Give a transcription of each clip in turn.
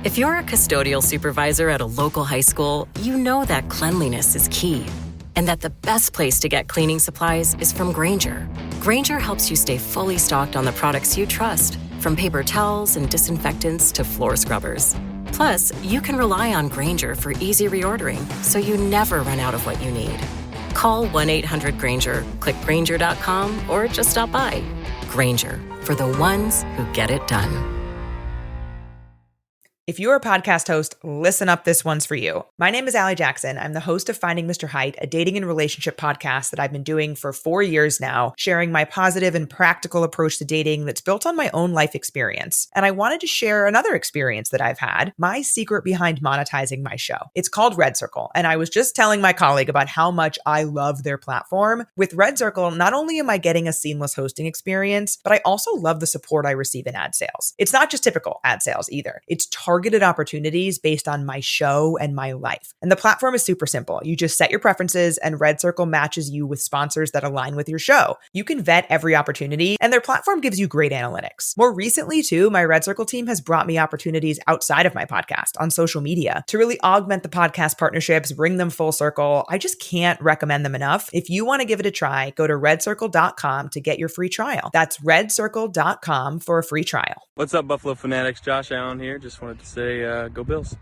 If you're a custodial supervisor at a local high school, you know that cleanliness is key, and that the best place to get cleaning supplies is from Grainger. Grainger helps you stay fully stocked on the products you trust, from paper towels and disinfectants to floor scrubbers. Plus, you can rely on Grainger for easy reordering, so you never run out of what you need. Call 1-800-GRAINGER, click Grainger.com, or just stop by. Grainger, for the ones who get it done. If you're a podcast host, listen up, this one's for you. My name is Allie Jackson. I'm the host of Finding Mr. Height, a dating and relationship podcast that I've been doing for 4 years now, sharing my positive and practical approach to dating that's built on my own life experience. And I wanted to share another experience that I've had, my secret behind monetizing my show. It's called Red Circle, and I was just telling my colleague about how much I love their platform. With Red Circle, not only am I getting a seamless hosting experience, but I also love the support I receive in ad sales. It's not just typical ad sales either. It's targeted opportunities based on my show and my life. And the platform is super simple. You just set your preferences and Red Circle matches you with sponsors that align with your show. You can vet every opportunity and their platform gives you great analytics. More recently too, my Red Circle team has brought me opportunities outside of my podcast on social media to really augment the podcast partnerships, bring them full circle. I just can't recommend them enough. If you want to give it a try, go to redcircle.com to get your free trial. That's redcircle.com for a free trial. What's up, Buffalo Fanatics? Josh Allen here. Just wanted to say, go Bills.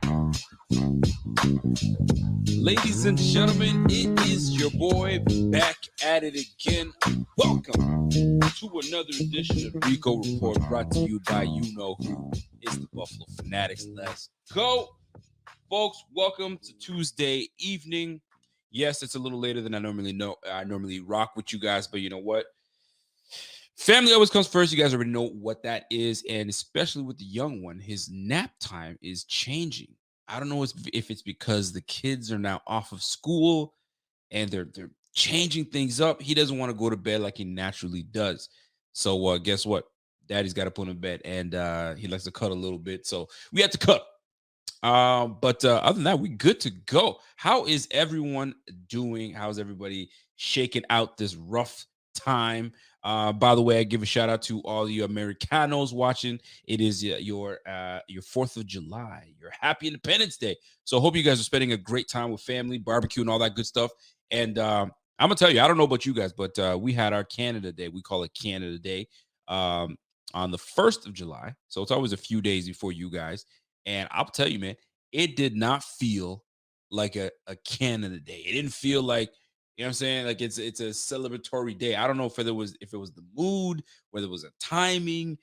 Ladies and gentlemen, it is your boy back at it again. Welcome to another edition of Rico Report, brought to you by you know who. It's the Buffalo Fanatics. Let's go, folks. Welcome to Tuesday evening. Yes, it's a little later than I normally rock with you guys, but you know what? Family always comes first. You guys already know what that is, and especially with the young one, his nap time is changing. I don't know if it's because the kids are now off of school and they're changing things up. He doesn't want to go to bed like he naturally does. So guess what? Daddy's got to put him in bed, and he likes to cut a little bit. So we have to cut. But other than that, we good to go. How is everyone doing? How's everybody shaking out this rough time? By the way, I give a shout out to all you Americanos watching. It is your 4th of July, your happy Independence Day. So I hope you guys are spending a great time with family, barbecue, and all that good stuff. And I'm gonna tell you, I don't know about you guys, but we had our Canada Day. We call it Canada Day on the 1st of July. So it's always a few days before you guys. And I'll tell you, man, it did not feel like a Canada Day. It didn't feel like, you know what I'm saying? Like it's a celebratory day. I don't know if it was the mood, whether it was a timing,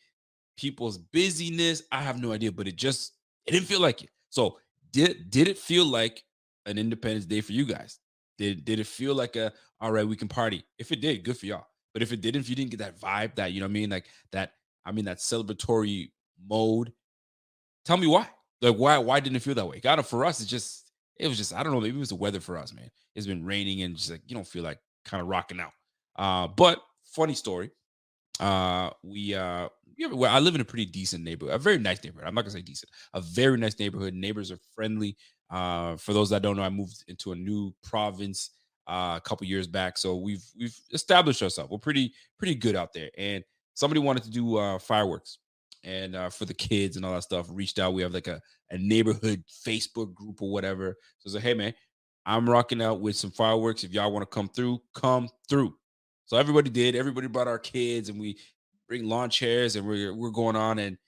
people's busyness. I have no idea, but it didn't feel like it. So did it feel like an Independence Day for you guys? Did it feel like all right, we can party? If it did, good for y'all. But if it didn't, if you didn't get that vibe, that, you know what I mean? Like that celebratory mode, tell me why. Like why didn't it feel that way? God, for us, it was just, I don't know, maybe it was the weather for us, man. It's been raining and just like, you don't feel like kind of rocking out. But funny story. I live in a pretty decent neighborhood, a very nice neighborhood. I'm not gonna say decent, a very nice neighborhood. Neighbors are friendly. For those that don't know, I moved into a new province a couple years back. So we've established ourselves. We're pretty good out there. And somebody wanted to do fireworks. And for the kids and all that stuff, reached out. We have like a neighborhood Facebook group or whatever. So I said, hey, man, I'm rocking out with some fireworks. If y'all want to come through, come through. So everybody did. Everybody brought our kids, and we bring lawn chairs, and we're going on. And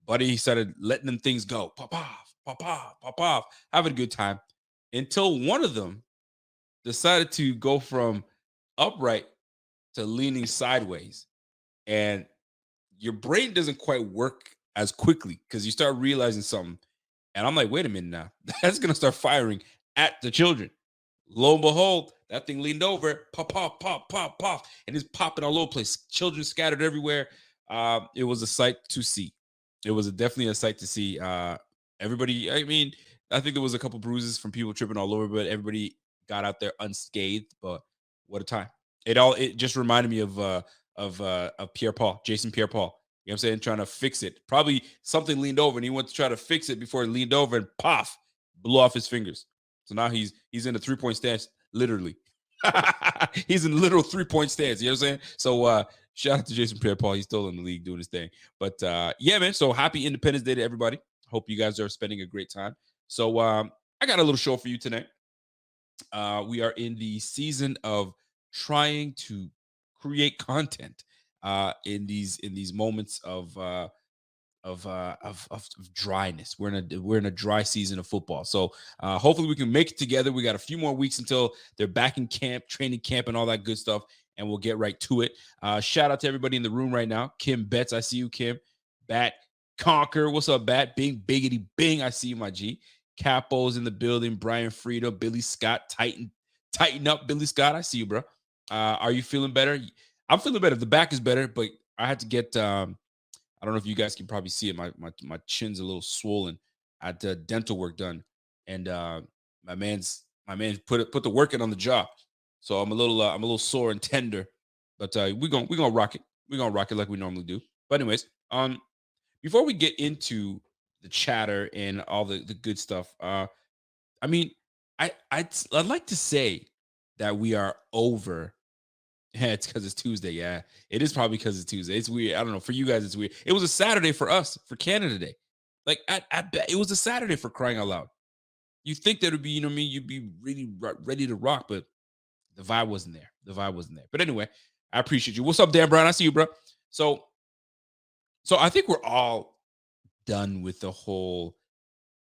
Buddy started letting them things go. Pop off, pop off, pop off. Having a good time. Until one of them decided to go from upright to leaning sideways. And your brain doesn't quite work as quickly because you start realizing something. And I'm like, wait a minute now. That's going to start firing at the children. Lo and behold, that thing leaned over, pop, pop, pop, pop, pop, and it's popping all over the place. Children scattered everywhere. It was a sight to see. It was definitely a sight to see. Everybody, I mean, I think there was a couple bruises from people tripping all over, but everybody got out there unscathed. But what a time. It just reminded me of Pierre-Paul, Jason Pierre-Paul. You know what I'm saying? Trying to fix it. Probably something leaned over and he went to try to fix it before it leaned over and poof, blew off his fingers. So now he's in a 3-point stance, literally. He's in literal 3-point stance. You know what I'm saying? So shout out to Jason Pierre-Paul. He's still in the league doing his thing. But yeah, man. So happy Independence Day to everybody. Hope you guys are spending a great time. So I got a little show for you tonight. We are in the season of trying to create content in these moments of dryness. We're in a dry season of football. So hopefully we can make it together. We got a few more weeks until they're back in camp, training camp, and all that good stuff, and we'll get right to it. Shout out to everybody in the room right now. Kim Betts, I see you, Kim. Bat Conquer, what's up, Bat? Bing, biggity, bing, I see you, my G. Capo's in the building. Brian Frieda, Billy Scott, tighten up, Billy Scott. I see you, bro. Are you feeling better? I'm feeling better. The back is better, but I had to get I don't know if you guys can probably see it. My chin's a little swollen. I had dental work done, and my man put the work in on the job. So I'm a little sore and tender, but we're gonna rock it. We're gonna rock it like we normally do. But anyways, before we get into the chatter and all the good stuff, I mean, I'd like to say that we are over. Yeah, it's because it's Tuesday. Yeah, it is probably because it's Tuesday. It's weird. I don't know. For you guys, it's weird. It was a Saturday for us, for Canada Day. Like, I bet it was a Saturday, for crying out loud. You think that would be, you know what I mean? You'd be really ready to rock, but the vibe wasn't there. The vibe wasn't there. But anyway, I appreciate you. What's up, Dan Brown? I see you, bro. So I think we're all done with the whole,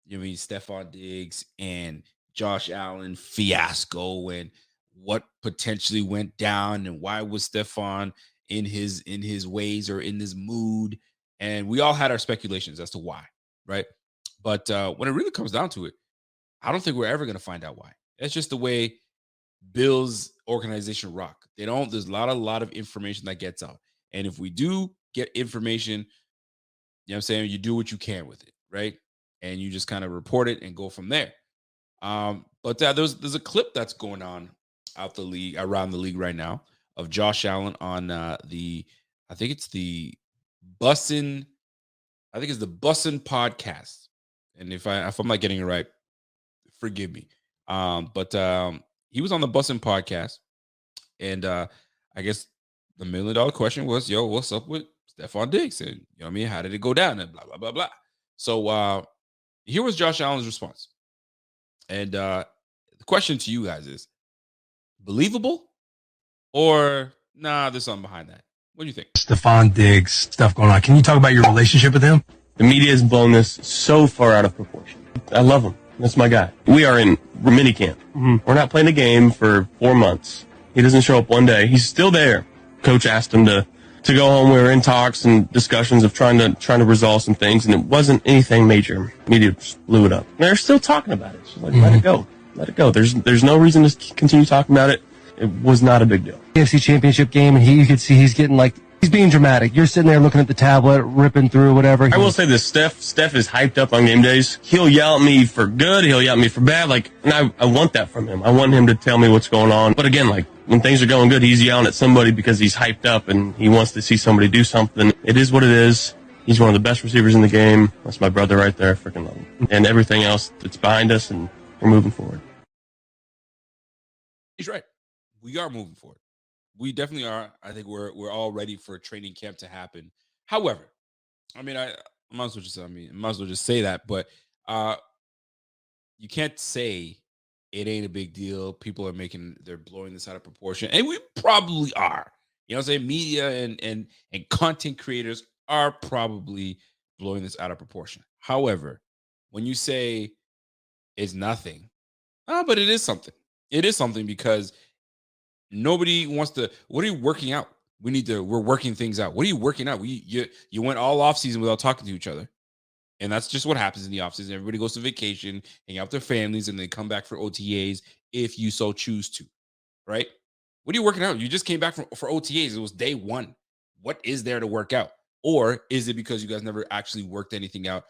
you know what I mean, Stephon Diggs and Josh Allen fiasco and what potentially went down and why was Stephon in his ways or in this mood. And we all had our speculations as to why, right? But when it really comes down to it, I don't think we're ever going to find out why. That's just the way Bill's organization rock. There's a lot of information that gets out. And if we do get information, you know what I'm saying, you do what you can with it, right? And you just kind of report it and go from there. But there's a clip that's going on around the league right now of Josh Allen on I think it's the Bussin' podcast. And if I'm not getting it right, forgive me. But he was on the Bussin' podcast, and I guess the $1 million question was, yo, what's up with Stephon Diggs? And you know what I mean, how did it go down? And blah blah blah blah. So here was Josh Allen's response. And the question to you guys is, believable or nah, there's something behind that? What do you think? Stephon Diggs stuff going on. Can you talk about your relationship with him? The media has blown this so far out of proportion. I love him. That's my guy. We are in minicamp. Mm-hmm. We're not playing a game for 4 months. He doesn't show up one day. He's still there. Coach asked him to go home. We were in talks and discussions of trying to resolve some things, and it wasn't anything major. Media just blew it up. And they're still talking about it. It's just like, let it go. Let it go. There's no reason to continue talking about it. It was not a big deal. AFC Championship game, and you could see he's getting he's being dramatic. You're sitting there looking at the tablet, ripping through whatever. I will say this, Steph is hyped up on game days. He'll yell at me for good. He'll yell at me for bad. And I want that from him. I want him to tell me what's going on. But again, when things are going good, he's yelling at somebody because he's hyped up and he wants to see somebody do something. It is what it is. He's one of the best receivers in the game. That's my brother right there. I freaking love him. And everything else that's behind us, and we're moving forward. He's right. We are moving forward. We definitely are. I think we're all ready for training camp to happen. However, I mean, I might as well just say that, but you can't say it ain't a big deal. People they're blowing this out of proportion, and we probably are. You know what I'm saying? Media and content creators are probably blowing this out of proportion. However, when you say it's nothing, but it is something. It is something because nobody wants to. What are you working out? We're working things out. What are you working out? You went all off season without talking to each other. And that's just what happens in the off season. Everybody goes to vacation, hang out with their families, and they come back for OTAs if you so choose to, right? What are you working out? You just came back for OTAs. It was day one. What is there to work out? Or is it because you guys never actually worked anything out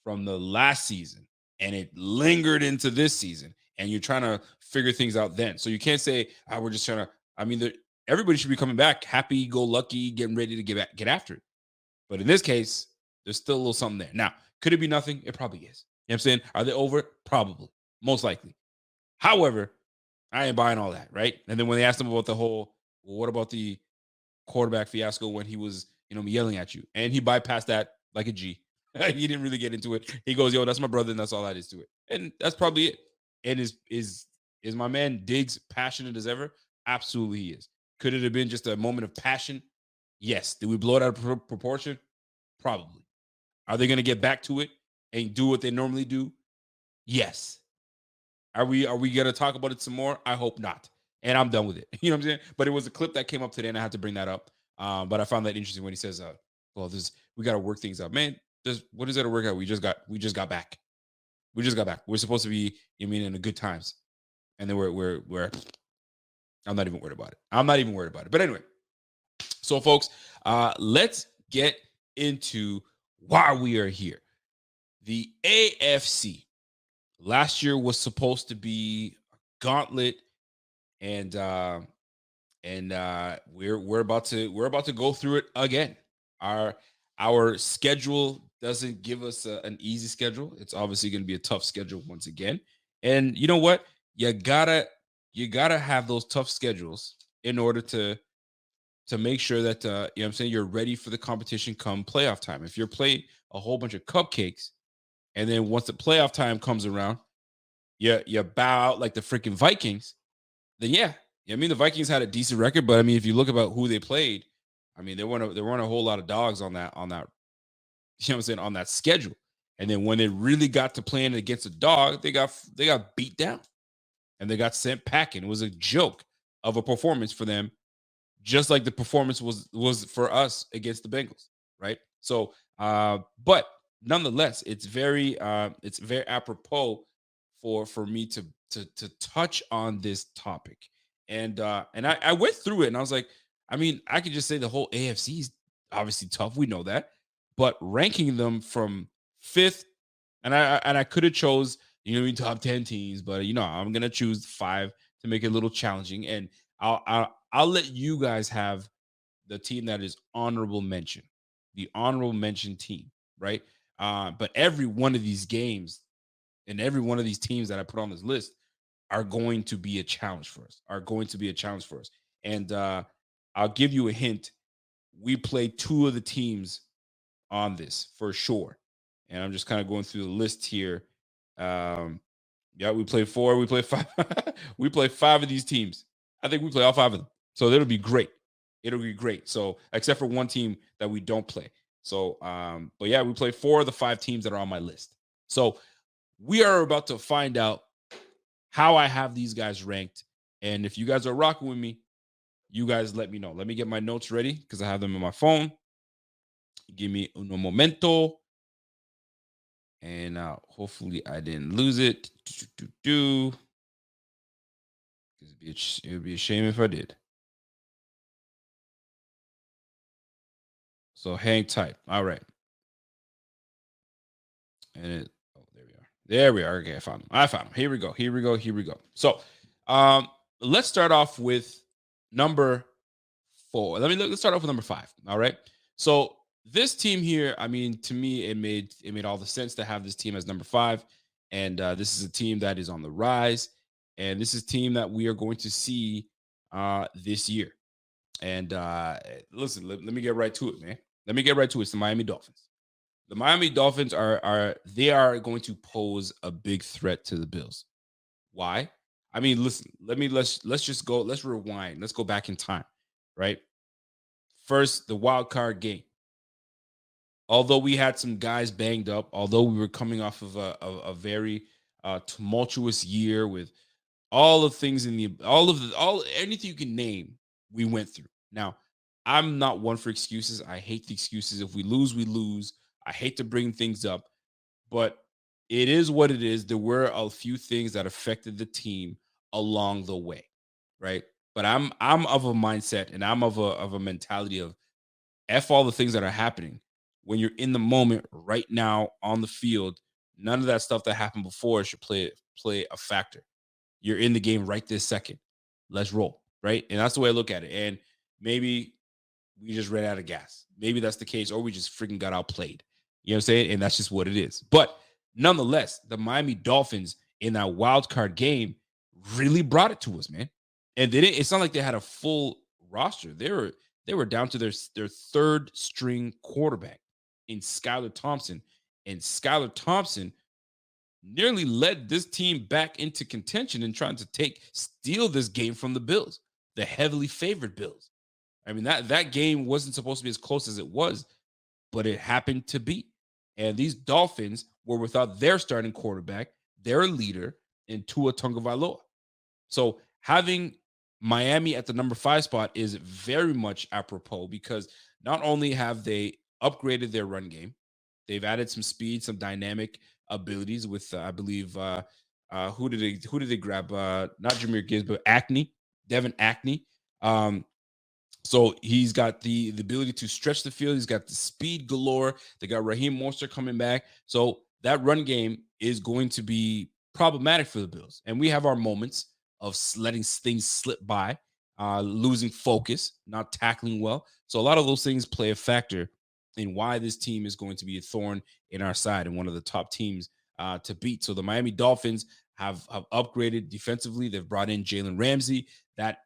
from the last season and it lingered into this season and you're trying to figure things out then? So you can't say, we're just trying to, everybody should be coming back happy, go lucky, getting ready to get after it. But in this case, there's still a little something there. Now, could it be nothing? It probably is. You know what I'm saying? Are they over? Probably. Most likely. However, I ain't buying all that, right? And then when they asked him about what about the quarterback fiasco when he was, yelling at you? And he bypassed that like a G. He didn't really get into it. He goes, "Yo, that's my brother, and that's all that is to it." And that's probably it. And is my man Diggs passionate as ever? Absolutely, he is. Could it have been just a moment of passion? Yes. Did we blow it out of proportion? Probably. Are they going to get back to it and do what they normally do? Yes. Are we going to talk about it some more? I hope not. And I'm done with it. You know what I'm saying? But it was a clip that came up today, and I had to bring that up. But I found that interesting when he says, "Well, we got to work things out, man. What is there to work out? We just got back. We just got back. We're supposed to be, in the good times, and then we're. I'm not even worried about it. I'm not even worried about it. But anyway, so folks, let's get into why we are here. The AFC last year was supposed to be a gauntlet, and we're about to go through it again. Our schedule doesn't give us an easy schedule. It's obviously going to be a tough schedule once again. And you know what? You gotta have those tough schedules in order to make sure that you know what I'm saying, you're ready for the competition come playoff time. If you're playing a whole bunch of cupcakes, and then once the playoff time comes around, you bow out like the freaking Vikings, then yeah. I mean, the Vikings had a decent record, but I mean, if you look about who they played, I mean, there weren't a whole lot of dogs on that, you know what I'm saying, on that schedule. And then when it really got to playing against a dog, they got beat down and they got sent packing. It was a joke of a performance for them, just like the performance was for us against the Bengals, right? So, but nonetheless, it's very apropos for me to touch on this topic. And I went through it and I was like, I mean, I could just say the whole AFC is obviously tough. We know that, but ranking them from fifth, and I could have chose top 10 teams, but I'm gonna choose 5 to make it a little challenging, and I'll let you guys have the team that is honorable mention, the honorable mention team, right? But every one of these games and every one of these teams that I put on this list are going to be a challenge for us, And I'll give you a hint. We play 2 of the teams on this for sure. And I'm just kind of going through the list here. Yeah, we play 4, we play 5. We play 5 of these teams. I think we play all 5 of them. So it'll be great. It'll be great. So except for one team that we don't play. So but yeah, we play 4 of the 5 teams that are on my list. So we are about to find out how I have these guys ranked. And if you guys are rocking with me, you guys let me know. Let me get my notes ready because I have them on my phone. Give me un momento. And hopefully I didn't lose it. It would be a shame if I did. So hang tight. All right. And there we are. Okay, I found them. Here we go. So let's start off with number 4. Let's start off with number 5. All right. So this team here, I mean, to me, it made all the sense to have this team as number 5. And this is a team that is on the rise. And this is a team that we are going to see this year. And listen, let me get right to it, man. Let me get right to it. It's the Miami Dolphins. The Miami Dolphins are going to pose a big threat to the Bills. Why? I mean, listen, let's just go, let's rewind. Let's go back in time, right? First, the wild card game. Although we had some guys banged up, although we were coming off of a very tumultuous year with all of things anything you can name, we went through. Now, I'm not one for excuses. I hate the excuses. If we lose, we lose. I hate to bring things up, but it is what it is. There were a few things that affected the team along the way, right? But I'm of a mindset and I'm of a mentality of F all the things that are happening. When you're in the moment right now on the field, none of that stuff that happened before should play a factor. You're in the game right this second. Let's roll, right? And that's the way I look at it. And maybe we just ran out of gas. Maybe that's the case, or we just freaking got outplayed. You know what I'm saying? And that's just what it is. But nonetheless, the Miami Dolphins in that wild card game really brought it to us, man. And it's not like they had a full roster. They were down to their third string quarterback in Skylar Thompson. And Skylar Thompson nearly led this team back into contention and trying to steal this game from the Bills, the heavily favored Bills. I mean, that game wasn't supposed to be as close as it was, but it happened to be. And these Dolphins were without their starting quarterback, their leader, in Tua Tagovailoa. So having Miami at the number 5 spot is very much apropos because not only have they upgraded their run game, they've added some speed, some dynamic abilities with I believe who did they grab? Not Jameer Gibbs, but Devin Acne. So he's got the ability to stretch the field. He's got the speed galore. They got Raheem Mostert coming back. So that run game is going to be problematic for the Bills. And we have our moments of letting things slip by, losing focus, not tackling well. So a lot of those things play a factor in why this team is going to be a thorn in our side and one of the top teams to beat. So the Miami Dolphins have upgraded defensively. They've brought in Jalen Ramsey. That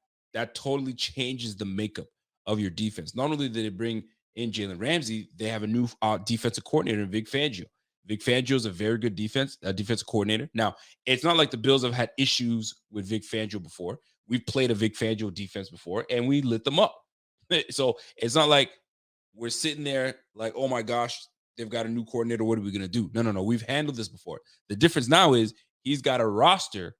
totally changes the makeup of your defense. Not only did they bring in Jalen Ramsey, they have a new defensive coordinator in Vic Fangio. Vic Fangio is a very good defensive coordinator. Now, it's not like the Bills have had issues with Vic Fangio before. We've played a Vic Fangio defense before, and we lit them up. So it's not like we're sitting there like, oh my gosh, they've got a new coordinator. What are we going to do? No. We've handled this before. The difference now is he's got a roster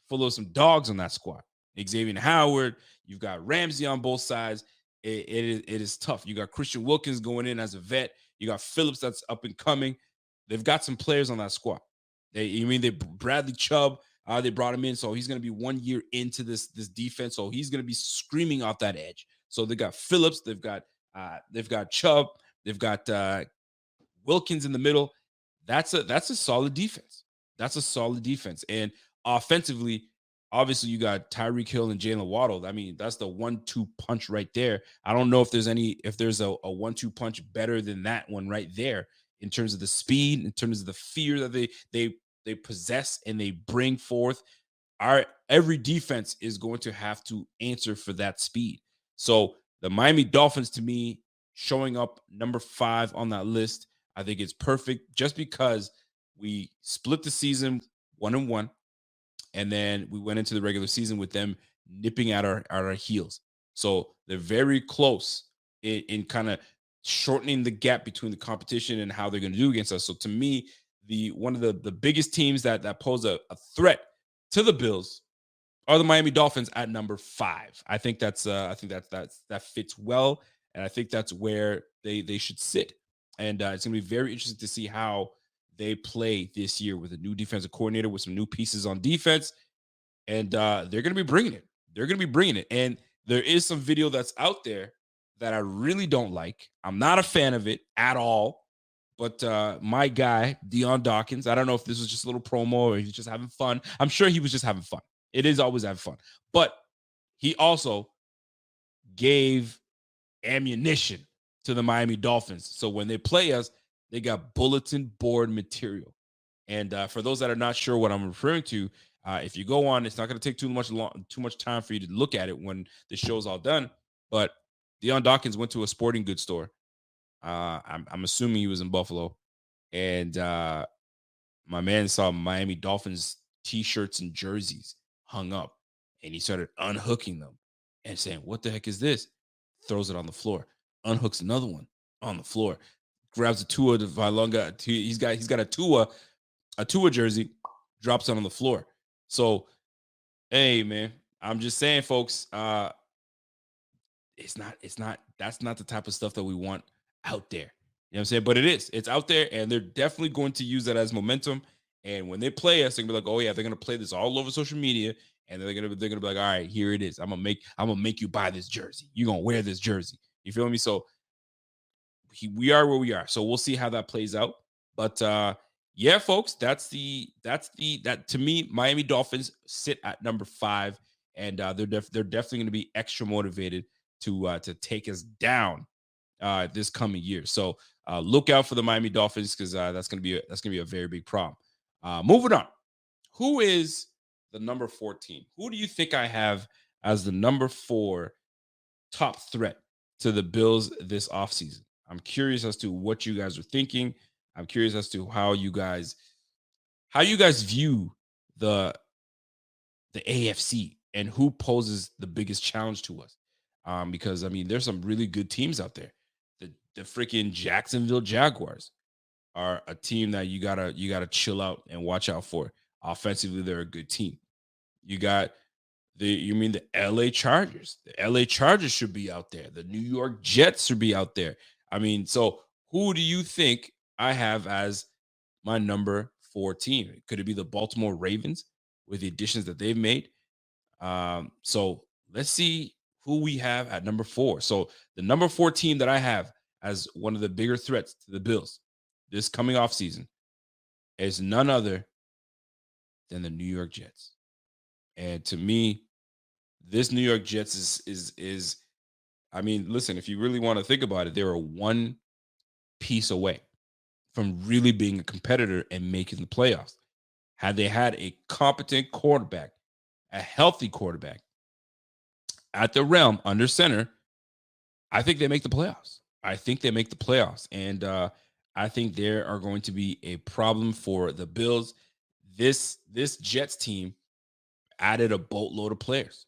full of some dogs on that squad. Xavier Howard, you've got Ramsey on both sides. It is tough. You got Christian Wilkins going in as a vet. You got Phillips that's up and coming. They've got some players on that squad. Bradley Chubb, they brought him in, so he's going to be 1 year into this defense, so he's going to be screaming off that edge. So they got Phillips, they've got Chubb, they've got Wilkins in the middle. That's a solid defense. That's a solid defense. And offensively, obviously, you got Tyreek Hill and Jalen Waddle. I mean, that's the 1-2 punch right there. I don't know if there's a 1-2 punch better than that one right there in terms of the speed, in terms of the fear that they possess and they bring forth. Every defense is going to have to answer for that speed. So the Miami Dolphins, to me, showing up number 5 on that list, I think it's perfect just because we split the season 1-1. And then we went into the regular season with them nipping at our heels. So they're very close in kind of shortening the gap between the competition and how they're going to do against us. So to me, one of the biggest teams that pose a threat to the Bills are the Miami Dolphins at number 5. I think that fits well, and I think that's where they should sit. And it's going to be very interesting to see how they play this year with a new defensive coordinator, with some new pieces on defense. And they're going to be bringing it. They're going to be bringing it. And there is some video that's out there that I really don't like. I'm not a fan of it at all. But my guy, Dion Dawkins, I don't know if this was just a little promo or he's just having fun. I'm sure he was just having fun. It is always having fun. But he also gave ammunition to the Miami Dolphins. So when they play us, they got bulletin board material. And for those that are not sure what I'm referring to, if you go on, it's not going to take too much time for you to look at it when the show's all done. But Dion Dawkins went to a sporting goods store. I'm assuming he was in Buffalo. And my man saw Miami Dolphins T-shirts and jerseys hung up. And he started unhooking them and saying, what the heck is this? Throws it on the floor. Unhooks another one on the floor. Grabs a Tua Tagovailoa. He's got a Tua jersey, drops it on the floor. So, hey man, I'm just saying, folks, that's not the type of stuff that we want out there. You know what I'm saying? But it's out there, and they're definitely going to use that as momentum. And when they play us, they're gonna be like, oh yeah, they're gonna play this all over social media, and they're gonna be like, all right, here it is. I'm gonna make you buy this jersey. You're gonna wear this jersey. You feel me? So we are where we are. So we'll see how that plays out. But yeah, folks, that to me, Miami Dolphins sit at number 5, and they're definitely going to be extra motivated to take us down this coming year. So look out for the Miami Dolphins because that's gonna be a very big problem. Moving on, who is the number 4 team? Who do you think I have as the number 4 top threat to the Bills this offseason? I'm curious as to what you guys are thinking. I'm curious as to how you guys view the AFC and who poses the biggest challenge to us. Because I mean, there's some really good teams out there. The freaking Jacksonville Jaguars are a team that you gotta chill out and watch out for. Offensively, they're a good team. You got the LA Chargers. The LA Chargers should be out there. The New York Jets should be out there. I mean, so who do you think I have as my number 4 team? Could it be the Baltimore Ravens with the additions that they've made? So let's see who we have at number 4. So the number 4 team that I have as one of the bigger threats to the Bills this coming off season is none other than the New York Jets. And to me, this New York Jets is I mean, listen, if you really want to think about it, they were one piece away from really being a competitor and making the playoffs. Had they had a competent quarterback, a healthy quarterback at the realm under center, I think they make the playoffs. I think they make the playoffs. And I think there are going to be a problem for the Bills. This Jets team added a boatload of players.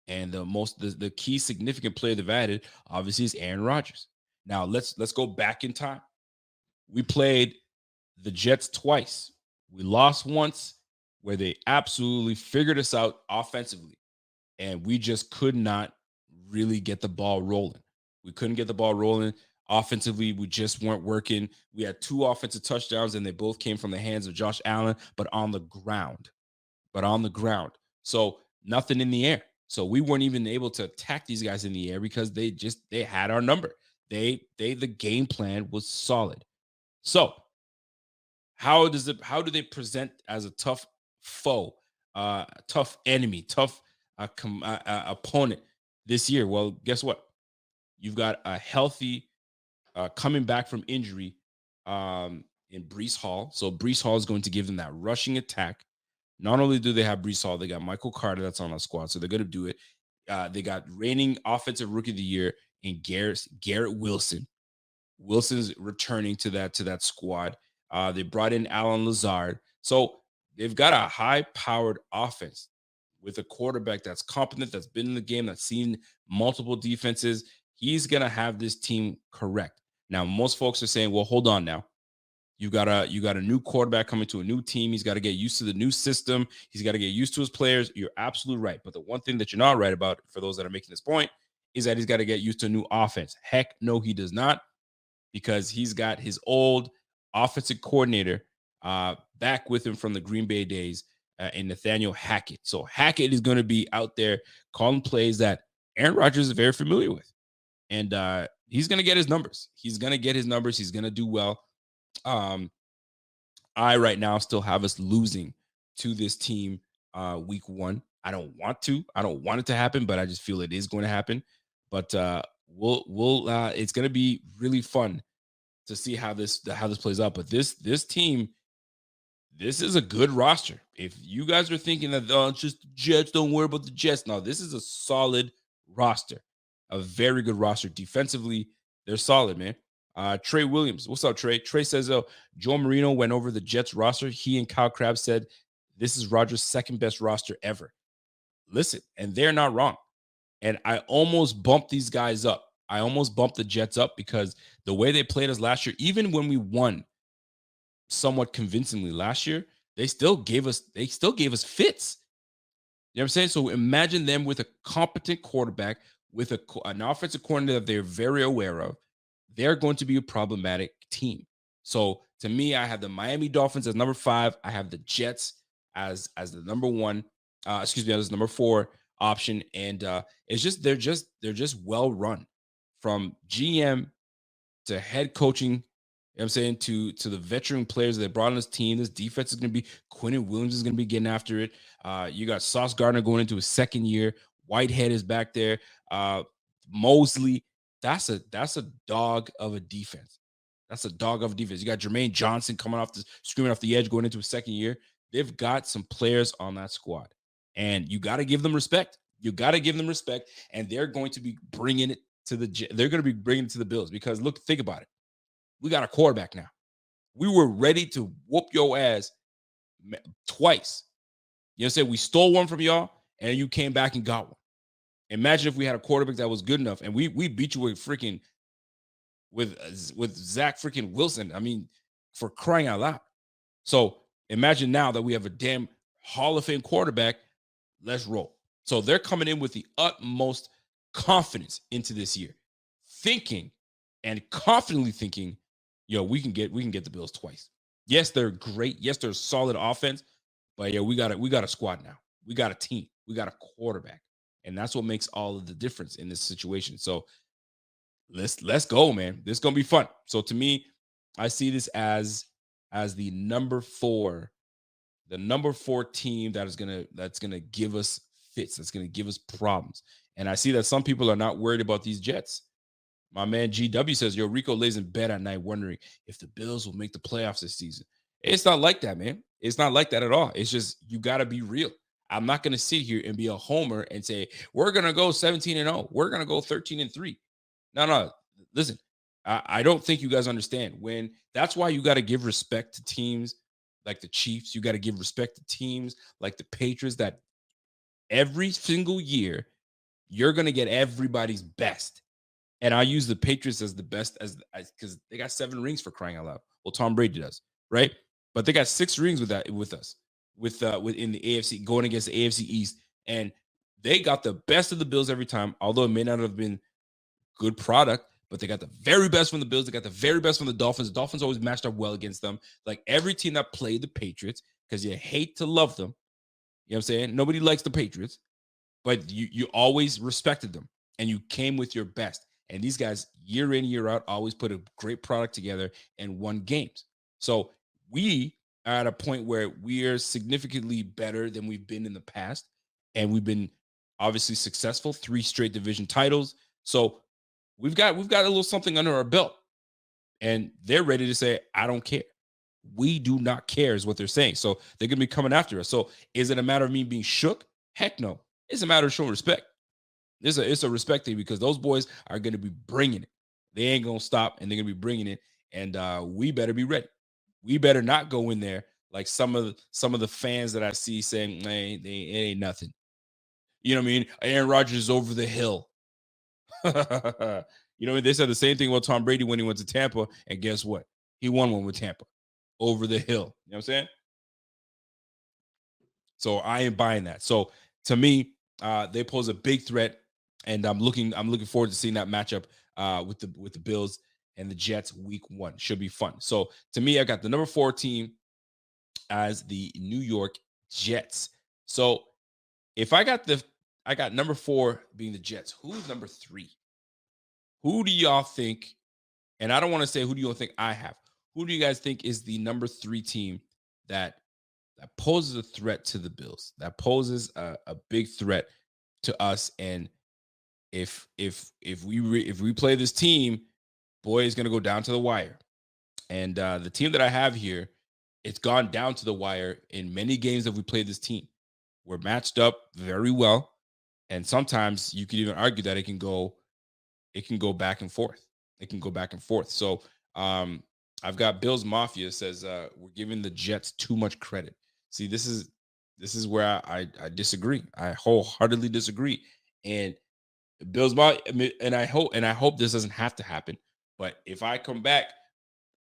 And the key significant player they've added, obviously, is Aaron Rodgers. Now let's go back in time. We played the Jets twice. We lost once where they absolutely figured us out offensively, and we just could not really get the ball rolling. We couldn't get the ball rolling offensively. We just weren't working. We had 2 offensive touchdowns, and they both came from the hands of Josh Allen, but on the ground. So nothing in the air. So we weren't even able to attack these guys in the air because they had our number. The game plan was solid. So how do they present as a tough foe, tough enemy, tough opponent this year? Well, guess what? You've got a healthy coming back from injury in Breece Hall. So Breece Hall is going to give them that rushing attack. Not only do they have Breece Hall, they got Michael Carter that's on our squad, so they're going to do it. They got reigning offensive rookie of the year in Garrett Wilson. Wilson's returning to that squad. They brought in Alan Lazard. So they've got a high-powered offense with a quarterback that's competent, that's been in the game, that's seen multiple defenses. He's going to have this team correct. Now, most folks are saying, well, hold on now. You got a new quarterback coming to a new team. He's got to get used to the new system. He's got to get used to his players. You're absolutely right. But the one thing that you're not right about, for those that are making this point, is that he's got to get used to a new offense. Heck, no, he does not, because he's got his old offensive coordinator back with him from the Green Bay days in Nathaniel Hackett. So Hackett is going to be out there calling plays that Aaron Rodgers is very familiar with. And he's going to get his numbers. He's going to do well. I right now still have us losing to this team week 1. I don't want it to happen, but I just feel it is going to happen. But we'll it's going to be really fun to see how this plays out. But this team, this is a good roster. If you guys are thinking that it's just the Jets, don't worry about the Jets. No, this is a solid roster, a very good roster. Defensively, they're solid, man. Trey Williams. What's up, Trey? Trey says, Joe Marino went over the Jets roster. He and Kyle Krabs said this is Rodgers' second best roster ever. Listen, and they're not wrong. And I almost bumped these guys up. I almost bumped the Jets up because the way they played us last year, even when we won somewhat convincingly last year, they still gave us fits. You know what I'm saying? So imagine them with a competent quarterback, with an offensive coordinator that they're very aware of. They're going to be a problematic team. So to me, I have the Miami Dolphins as number 5. I have the Jets as the number 1. As number 4 option. And it's just they're just well run from GM to head coaching. You know what I'm saying, to the veteran players that they brought on this team. This defense is going to be Quinnen Williams is going to be getting after it. You got Sauce Gardner going into his second year. Whitehead is back there. Mosley. That's a dog of a defense. You got Jermaine Johnson screaming off the edge going into his second year. They've got some players on that squad, and you got to give them respect. And they're going to be bringing it to the Bills, because look, think about it. We got a quarterback now. We were ready to whoop your ass twice. You know what I'm saying? We stole one from y'all, and you came back and got one. Imagine if we had a quarterback that was good enough, and we beat you with freaking with Zach freaking Wilson. I mean, for crying out loud. So imagine now that we have a damn Hall of Fame quarterback. Let's roll. So they're coming in with the utmost confidence into this year, thinking and confidently thinking, yo, we can get the Bills twice. Yes, they're great. Yes, they're a solid offense, but yeah, we got a squad now. We got a team. We got a quarterback, and that's what makes all of the difference in this situation. So let's go, man. This is gonna be fun. So to me, I see this as the number 4 team that's gonna give us fits, that's gonna give us problems. And I see that some people are not worried about these Jets. My man GW says, yo, Rico lays in bed at night wondering if the Bills will make the playoffs this season. It's not like that, man. It's not like that at all. It's just you gotta be real. I'm not gonna sit here and be a homer and say, we're gonna go 17-0, we're gonna go 13-3. No. Listen, I don't think you guys understand when that's why you got to give respect to teams like the Chiefs. You got to give respect to teams like the Patriots that every single year you're going to get everybody's best. And I use the Patriots as the best as because they got 7 rings for crying out loud. Well, Tom Brady does, right? But they got 6 rings with us within the AFC going against the AFC East, and they got the best of the Bills every time. Although it may not have been good product, but they got the very best from the Bills. They got the very best from the Dolphins. The Dolphins always matched up well against them. Like every team that played the Patriots, because you hate to love them. You know what I'm saying? Nobody likes the Patriots, but you always respected them and you came with your best. And these guys, year in, year out, always put a great product together and won games. So we are at a point where we are significantly better than we've been in the past. And we've been obviously successful, 3 straight division titles. So we've got a little something under our belt, and they're ready to say, I don't care. We do not care is what they're saying. So they're going to be coming after us. So is it a matter of me being shook? Heck no. It's a matter of showing respect. It's a respect thing because those boys are going to be bringing it. They ain't going to stop, and they're going to be bringing it. And we better be ready. We better not go in there like some of the fans that I see saying, hey, it ain't nothing. You know what I mean? Aaron Rodgers is over the hill. You know, they said the same thing about Tom Brady when he went to Tampa, and guess what? He won one with Tampa over the hill. You know what I'm saying? So I am buying that. So to me, they pose a big threat, and I'm looking forward to seeing that matchup with the Bills and the Jets week 1. Should be fun. So to me, I got the number 4 team as the New York Jets. So if I got number 4 being the Jets, who's number 3? Who do y'all think? And I don't want to say who do you think I have. Who do you guys think is the number 3 team that poses a threat to the Bills? That poses a big threat to us. And if we play this team, boy, it's gonna go down to the wire. And the team that I have here, it's gone down to the wire in many games that we played this team. We're matched up very well, and sometimes you could even argue that it can go back and forth. It can go back and forth. So I've got Bills Mafia says we're giving the Jets too much credit. See, this is where I disagree. I wholeheartedly disagree. And Bills Mafia, and I hope this doesn't have to happen. But if I come back,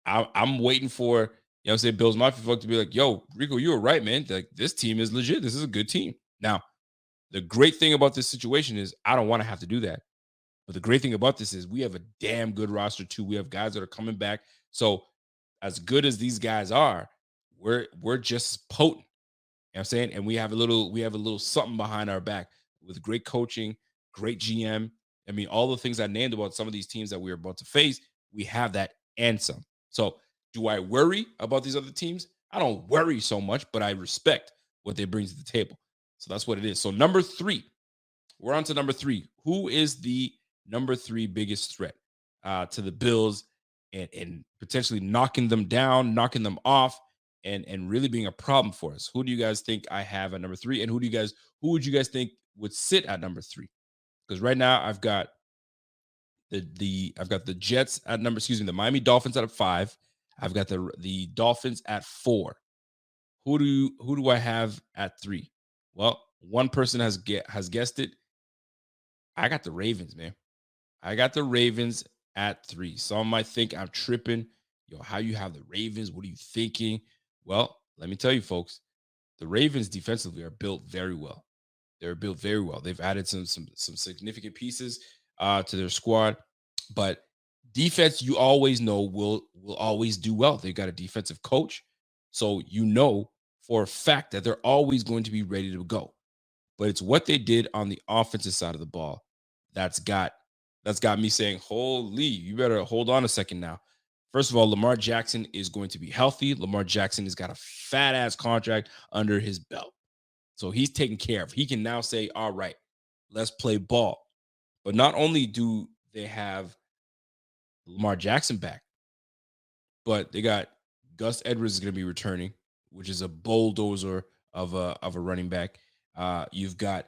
I'm waiting for, you know what I'm saying, Bills Mafia folk to be like, yo, Rico, you were right, man. Like, this team is legit. This is a good team. Now, the great thing about this situation is I don't want to have to do that. But the great thing about this is we have a damn good roster too. We have guys that are coming back. So as good as these guys are, we're just potent. You know what I'm saying? And we have a little something behind our back with great coaching, great GM. I mean, all the things I named about some of these teams that we're about to face, we have that and some. So do I worry about these other teams? I don't worry so much, but I respect what they bring to the table. So that's what it is. So number 3, we're on to number 3. Who is the number 3 biggest threat to the Bills and potentially knocking them down, knocking them off, and really being a problem for us? Who do you guys think I have at number 3? And who would you guys think would sit at number 3? Because right now I've got the Jets at the Miami Dolphins at 5. I've got the Dolphins at 4. Who do I have at 3? Well, one person has guessed it. I got the Ravens, man. I got the Ravens at 3. Some might think I'm tripping. Yo, how you have the Ravens? What are you thinking? Well, let me tell you, folks, the Ravens defensively are built very well. They're built very well. They've added some significant pieces to their squad, but defense, you always know will always do well. They've got a defensive coach, so you know for a fact that they're always going to be ready to go. But it's what they did on the offensive side of the ball that's got me saying, "Holy, you better hold on a second now." First of all, Lamar Jackson is going to be healthy. Lamar Jackson has got a fat ass contract under his belt. So he's taken care of. He can now say, all right, let's play ball. But not only do they have Lamar Jackson back, but they got Gus Edwards is going to be returning, which is a bulldozer of a running back. You've got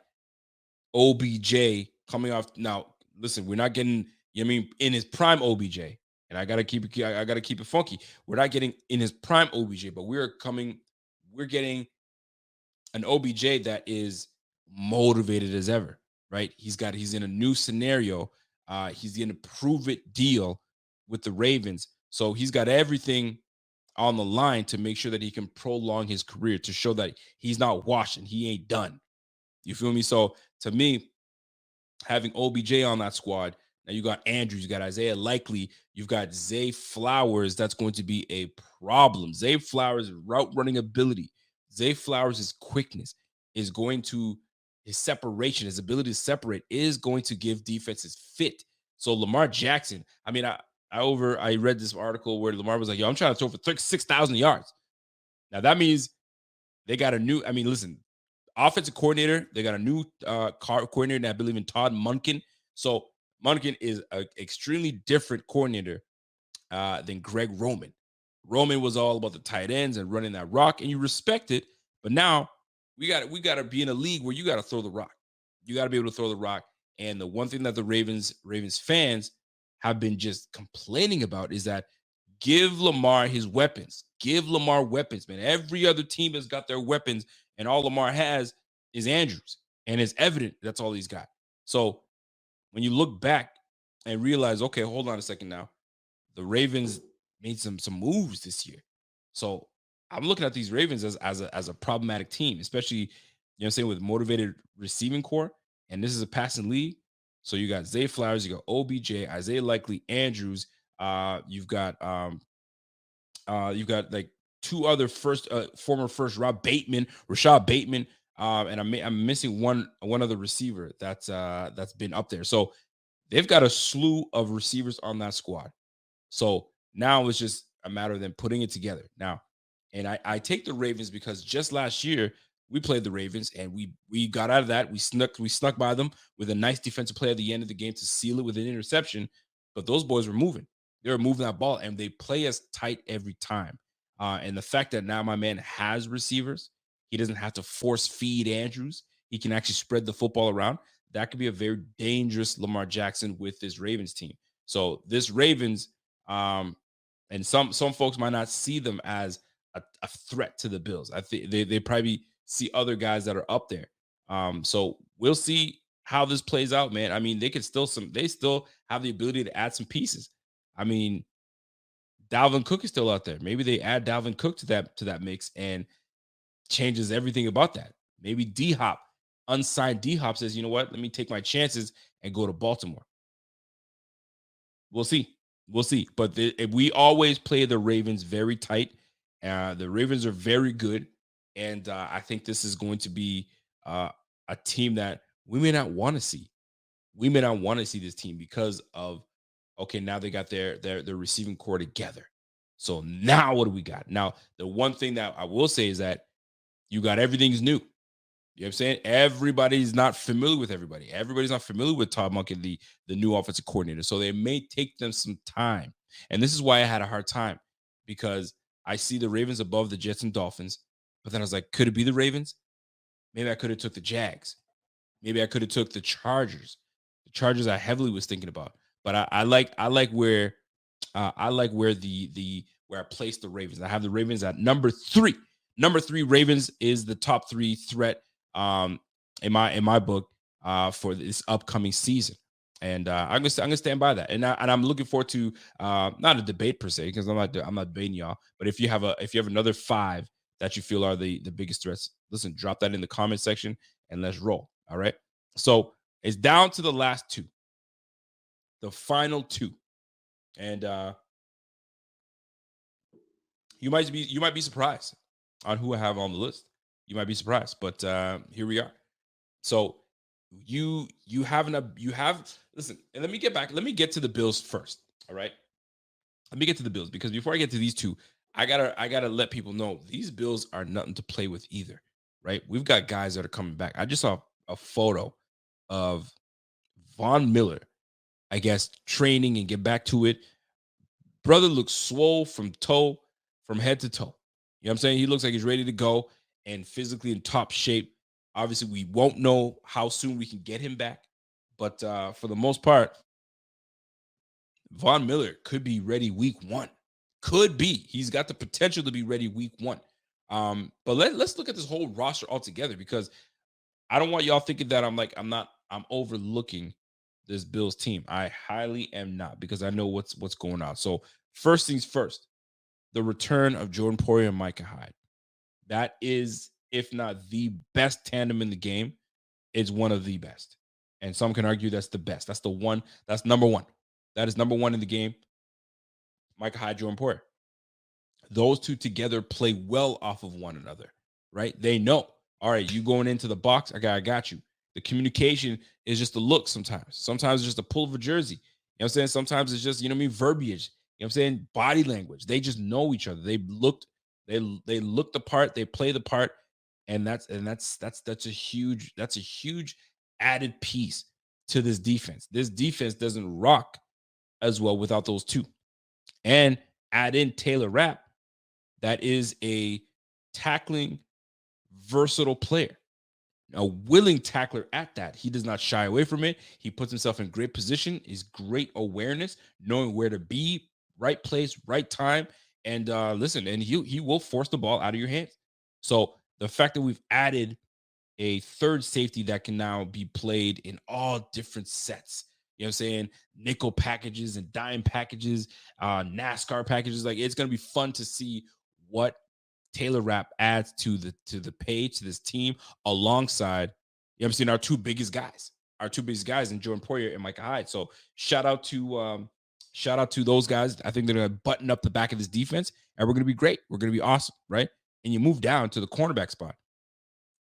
OBJ coming off. Now, listen, we're not getting, in his prime OBJ. And I gotta keep it funky. We're not getting in his prime OBJ, but we're getting an OBJ that is motivated as ever, right? He's in a new scenario. He's in a prove it deal with the Ravens. So he's got everything on the line to make sure that he can prolong his career, to show that he's not washed and he ain't done. You feel me? So to me, having OBJ on that squad, now you got Andrews, you got Isaiah Likely, you've got Zay Flowers. That's going to be a problem. Zay Flowers' route running ability, Zay Flowers' quickness is going to, his separation, his ability to separate is going to give defenses fit. So Lamar Jackson, I read this article where Lamar was like, yo, I'm trying to throw for 6,000 yards. Now that means they got a new, listen, offensive coordinator. They got a new coordinator, and I believe in Todd Monken. So Monken is an extremely different coordinator than Greg Roman. Roman was all about the tight ends and running that rock, and you respect it. But now we got to be in a league where you got to throw the rock. You got to be able to throw the rock. And the one thing that the Ravens fans have been just complaining about is that give Lamar his weapons. Give Lamar weapons, man. Every other team has got their weapons, and all Lamar has is Andrews. And it's evident that's all he's got. So when you look back and realize, okay, hold on a second now, the Ravens made some moves this year. So I'm looking at these Ravens as a problematic team, especially, you know what I'm saying, with motivated receiving core. And this is a passing league. So you got Zay Flowers, you got OBJ, Isaiah Likely, Andrews. You've got like two other former first round, Rashad Bateman, and I'm missing one other receiver that's been up there. So they've got a slew of receivers on that squad. So now it's just a matter of them putting it together. Now, and I take the Ravens because just last year we played the Ravens and we got out of that. We snuck by them with a nice defensive play at the end of the game to seal it with an interception. But those boys were moving. They were moving that ball, and they play us tight every time. And the fact that now my man has receivers, he doesn't have to force feed Andrews. He can actually spread the football around. That could be a very dangerous Lamar Jackson with this Ravens team. So this Ravens, and some folks might not see them as a threat to the Bills. I think they probably see other guys that are up there. So we'll see how this plays out, man. They still have the ability to add some pieces. Dalvin Cook is still out there. Maybe they add Dalvin Cook to that mix and changes everything about that. Maybe D-Hop, unsigned D-Hop, says, you know what, let me take my chances and go to Baltimore. We'll see. But we always play the Ravens very tight. The Ravens are very good. And I think this is going to be a team that we may not want to see. We may not want to see this team because of, okay, now they got their receiving core together. So now what do we got? Now, the one thing that I will say is that you got everything's new. You know what I'm saying? Everybody's not familiar with everybody. Everybody's not familiar with Todd Monken, the new offensive coordinator. So they may take them some time. And this is why I had a hard time, because I see the Ravens above the Jets and Dolphins. But then I was like, could it be the Ravens? Maybe I could have took the Jags. Maybe I could have took the Chargers. The Chargers I heavily was thinking about. But I like where the where I place the Ravens. I have the Ravens at number 3. Number 3, Ravens is the top 3 threat in my book for this upcoming season. And I'm gonna stand by that, and I'm looking forward to not a debate per se, because I'm not debating y'all. But if you have another 5 that you feel are the biggest threats, listen, drop that in the comment section and let's roll. All right. So it's down to the last 2, the final 2, and you might be surprised on who I have on the list. You might be surprised, but here we are. So you have listen, and let me get to the Bills first. All right. Let me get to the Bills, because before I get to these 2, I gotta let people know these Bills are nothing to play with either. Right. We've got guys that are coming back. I just saw a photo of Von Miller, I guess, training and get back to it. Brother looks swole from head to toe. You know what I'm saying? He looks like he's ready to go and physically in top shape. Obviously, we won't know how soon we can get him back, but for the most part, Von Miller could be ready week 1. Could be. He's got the potential to be ready week 1. But let's look at this whole roster altogether, because I don't want y'all thinking that I'm overlooking this Bills team. I highly am not, because I know what's going on. So first things first, the return of Jordan Poyer and Micah Hyde. That is, if not the best tandem in the game, it's one of the best. And some can argue that's the best. That's number 1. That is number 1 in the game. Micah Hyde, Jordan Poyer. Those 2 together play well off of one another, right? They know, all right, you going into the box, I got you. The communication is just a look sometimes. Sometimes it's just a pull of a jersey. You know what I'm saying? Sometimes it's just, verbiage. You know what I'm saying? Body language. They just know each other. They look the part, they play the part, and that's a huge added piece to this defense. This defense doesn't rock as well without those 2. And add in Taylor Rapp, that is a tackling versatile player, a willing tackler at that. He does not shy away from it. He puts himself in great position, is great awareness, knowing where to be, right place, right time. And listen, and he will force the ball out of your hands. So the fact that we've added a third safety that can now be played in all different sets, you know what I'm saying? Nickel packages and dime packages, NASCAR packages. Like, it's going to be fun to see what Taylor Rapp adds to the page, to this team, alongside, you know what I'm saying, our two biggest guys in Jordan Poyer and Micah Hyde. So shout out to those guys. I think they're going to button up the back of this defense, and we're going to be great. We're going to be awesome, right? And you move down to the cornerback spot.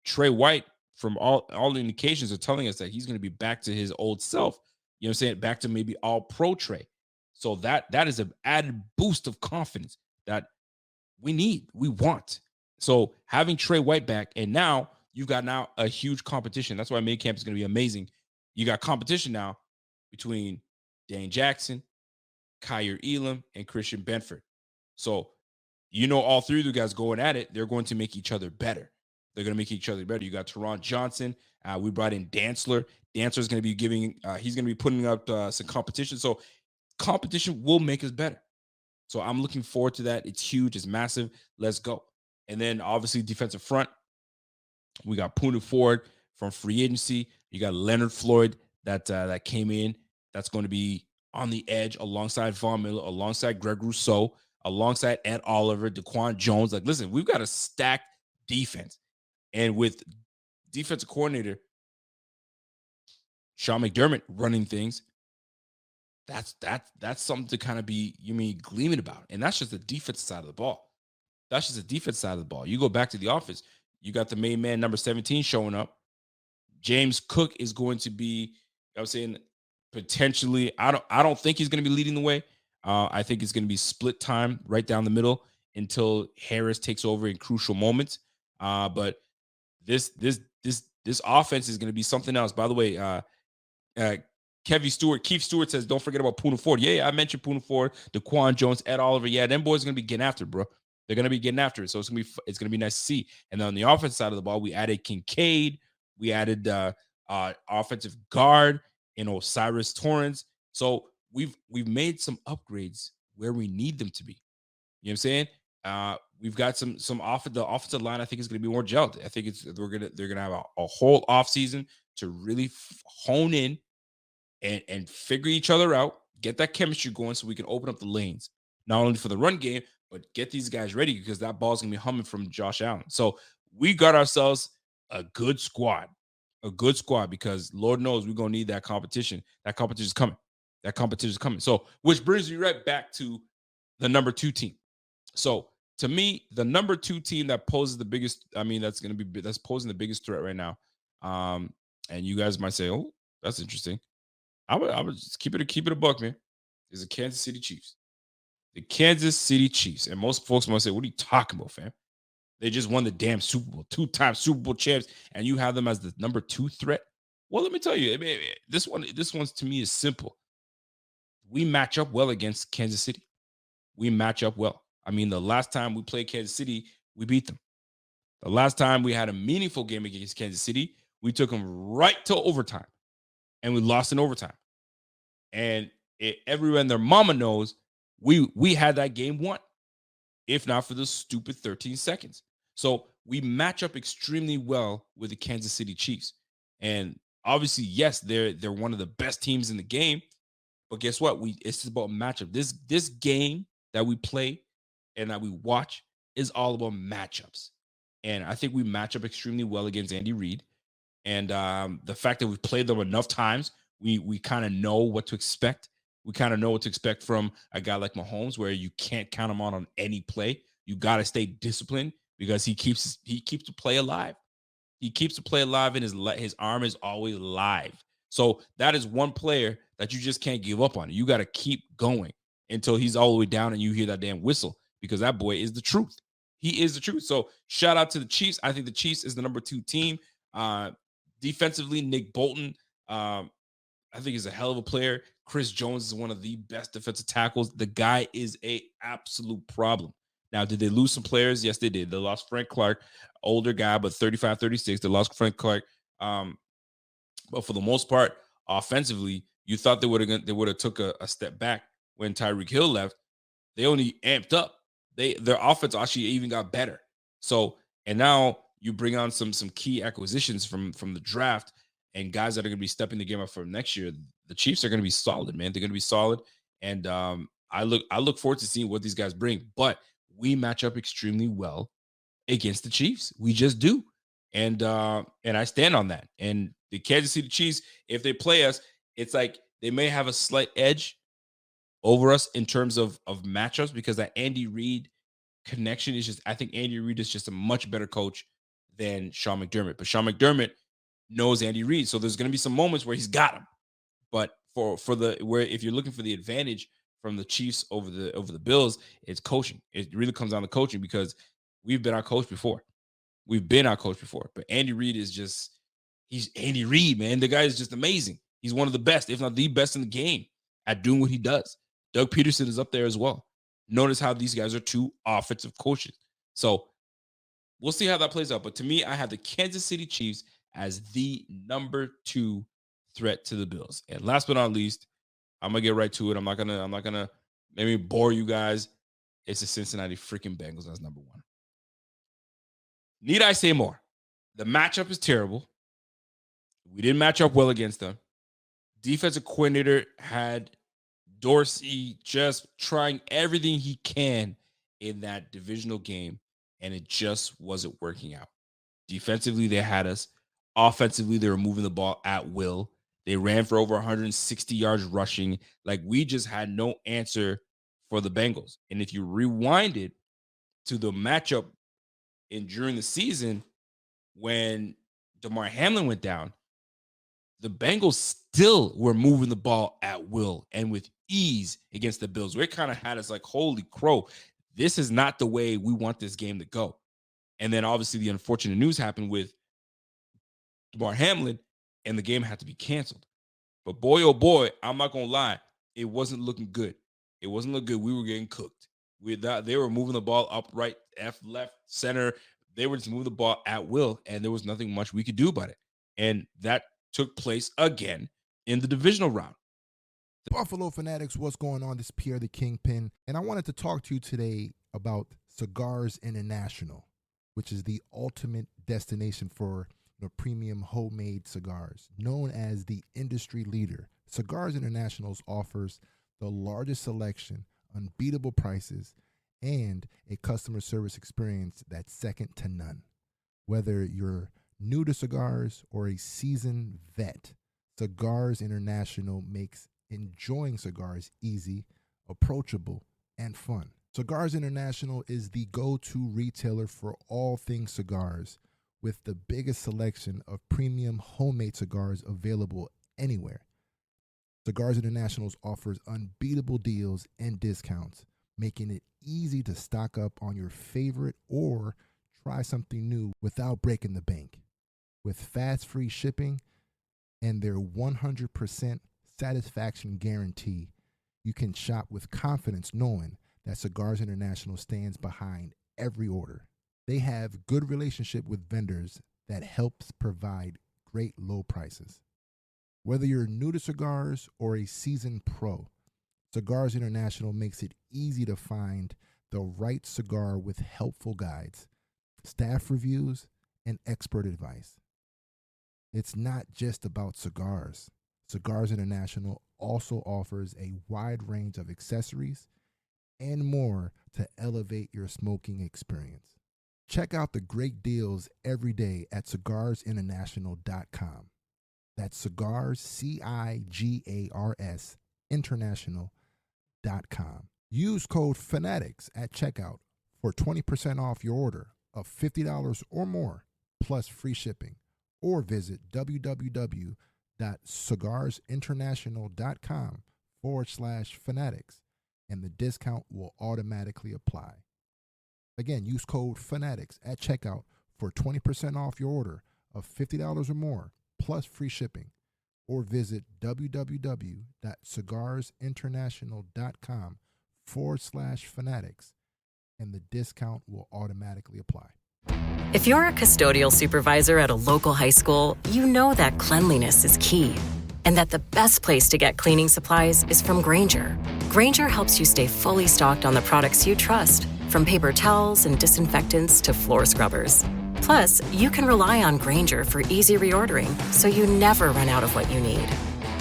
Trey White, from all the indications, are telling us that he's going to be back to his old self. You know what I'm saying? Back to maybe all pro Trey. So that is an added boost of confidence that we want. So having Trey White back, and now you've got a huge competition. That's why minicamp is going to be amazing. You got competition now between Dane Jackson, Kyer Elam, and Christian Benford. So all 3 of the guys going at it, they're going to make each other better. They're going to make each other better. You got Teron Johnson. We brought in Dantzler. Dantzler's going to be he's going to be putting up some competition. So competition will make us better. So I'm looking forward to that. It's huge. It's massive. Let's go. And then obviously defensive front, we got Poona Ford from free agency. You got Leonard Floyd that came in. That's going to be on the edge alongside Von Miller, alongside Greg Rousseau, alongside Ed Oliver, Daquan Jones. Like, listen, we've got a stacked defense. And with defensive coordinator Sean McDermott running things, that's something to kind of be, gleaming about. And that's just the defensive side of the ball. You go back to the offense, you got the main man, number 17, showing up. James Cook is going to be, I'm saying, potentially, I don't think he's going to be leading the way. I think it's going to be split time right down the middle until Harris takes over in crucial moments. But this offense is going to be something else. By the way, Keith Stewart says, don't forget about Poona Ford. Yeah, I mentioned Poona Ford, Daquan Jones, Ed Oliver. Yeah, them boys are going to be getting after it, bro. They're going to be getting after it. So it's going to be nice to see. And then on the offensive side of the ball, we added Kincaid. We added offensive guard in Osiris Torrance. So we've made some upgrades where we need them to be. You know what I'm saying? We've got some the offensive line. I think is going to be more gelled. I think they're gonna have a whole offseason to really hone in and figure each other out, get that chemistry going, so we can open up the lanes not only for the run game but get these guys ready because that ball's gonna be humming from Josh Allen. So we got ourselves a good squad, because Lord knows we're gonna need that competition. That competition is coming. That competition is coming. So which brings me right back to the number 2 team. So to me, the number 2 team that poses the biggest, that's posing the biggest threat right now. And you guys might say, "Oh, that's interesting." I would just keep it a buck, man. Is the Kansas City Chiefs. The Kansas City Chiefs. And most folks might say, "What are you talking about, fam? They just won the damn Super Bowl, 2-time Super Bowl champs, and you have them as the number 2 threat." Well, let me tell you, this one's to me is simple. We match up well against Kansas City. We match up well. I mean, the last time we played Kansas City, we beat them. The last time we had a meaningful game against Kansas City, we took them right to overtime, and we lost in overtime. And everyone their mama knows we had that game won, if not for the stupid 13 seconds. So we match up extremely well with the Kansas City Chiefs. And obviously, yes, they're one of the best teams in the game. But guess what? It's about matchup. This game that we play and that we watch is all about matchups. And I think we match up extremely well against Andy Reid. And the fact that we've played them enough times, we kind of know what to expect. We kind of know what to expect from a guy like Mahomes, where you can't count him on any play. You got to stay disciplined because he keeps the play alive. He keeps the play alive, and his arm is always live. So that is one player that you just can't give up on. You got to keep going until he's all the way down and you hear that damn whistle, because that boy is the truth. He is the truth. So shout out to the Chiefs. I think the Chiefs is the number 2 team. Defensively, Nick Bolton, I think he's a hell of a player. Chris Jones is one of the best defensive tackles. The guy is a absolute problem. Now, did they lose some players? Yes, they did. They lost Frank Clark, older guy, but 35, 36. They lost Frank Clark. But for the most part, offensively, you thought they would have took a step back when Tyreek Hill left. They only amped up. Their offense actually even got better. So, and now you bring on some key acquisitions from the draft and guys that are going to be stepping the game up for next year. The Chiefs are going to be solid, man. They're going to be solid, and I look forward to seeing what these guys bring. But we match up extremely well against the Chiefs. We just do, and I stand on that. And the Kansas City Chiefs, if they play us, it's like they may have a slight edge over us in terms of matchups, because that Andy Reid connection is just, I think Andy Reid is just a much better coach than Sean McDermott. But Sean McDermott knows Andy Reid, so there's going to be some moments where he's got him. But if you're looking for the advantage from the Chiefs over the Bills, it's coaching. It really comes down to coaching, because we've been our coach before. But Andy Reid he's Andy Reid, man. The guy is just amazing. He's one of the best, if not the best in the game at doing what he does. Doug Peterson is up there as well. Notice how these guys are 2 offensive coaches. So we'll see how that plays out. But to me, I have the Kansas City Chiefs as the number 2 threat to the Bills. And last but not least, I'm gonna get right to it. I'm not gonna maybe bore you guys. It's the Cincinnati freaking Bengals as number 1. Need I say more? The matchup is terrible. We didn't match up well against them. Defensive coordinator had Dorsey just trying everything he can in that divisional game, and it just wasn't working out. Defensively, they had us. Offensively, they were moving the ball at will. They ran for over 160 yards rushing. Like, we just had no answer for the Bengals. And if you rewind it to the matchup during the season when Damar Hamlin went down, the Bengals still were moving the ball at will and with ease against the Bills. Where it kind of had us like, holy crow, this is not the way we want this game to go. And then obviously the unfortunate news happened with Damar Hamlin, and the game had to be canceled. But boy, oh boy, I'm not going to lie, it wasn't looking good. It wasn't looking good. We were getting cooked. They were moving the ball up, right, left, center. They were just moving the ball at will, and there was nothing much we could do about it. And that took place again in the divisional round. Buffalo Fanatics, what's going on? This is Pierre the Kingpin, and I wanted to talk to you today about Cigars International, which is the ultimate destination for premium homemade cigars. Known as the industry leader, Cigars International offers the largest selection, unbeatable prices, and a customer service experience that's second to none. Whether you're new to cigars or a seasoned vet, Cigars International makes enjoying cigars easy, approachable, and fun. Cigars International is the go-to retailer for all things cigars, with the biggest selection of premium homemade cigars available anywhere. Cigars International offers unbeatable deals and discounts, making it easy to stock up on your favorite or try something new without breaking the bank. With fast free shipping and their 100% satisfaction guarantee, you can shop with confidence knowing that Cigars International stands behind every order. They have good relationship with vendors that helps provide great low prices. Whether you're new to cigars or a seasoned pro, Cigars International makes it easy to find the right cigar with helpful guides, staff reviews, and expert advice. It's not just about cigars. Cigars International also offers a wide range of accessories and more to elevate your smoking experience. Check out the great deals every day at cigarsinternational.com. That's cigars, CIGARS, international.com. Use code FANATICS at checkout for 20% off your order of $50 or more, plus free shipping. Or visit www.cigarsinternational.com/fanatics, and the discount will automatically apply. Again, use code FANATICS at checkout for 20% off your order of $50 or more, plus free shipping. Or visit www.cigarsinternational.com/fanatics, and the discount will automatically apply. If you're a custodial supervisor at a local high school, you know that cleanliness is key, and that the best place to get cleaning supplies is from Grainger. Grainger helps you stay fully stocked on the products you trust, from paper towels and disinfectants to floor scrubbers. Plus, you can rely on Grainger for easy reordering, so you never run out of what you need.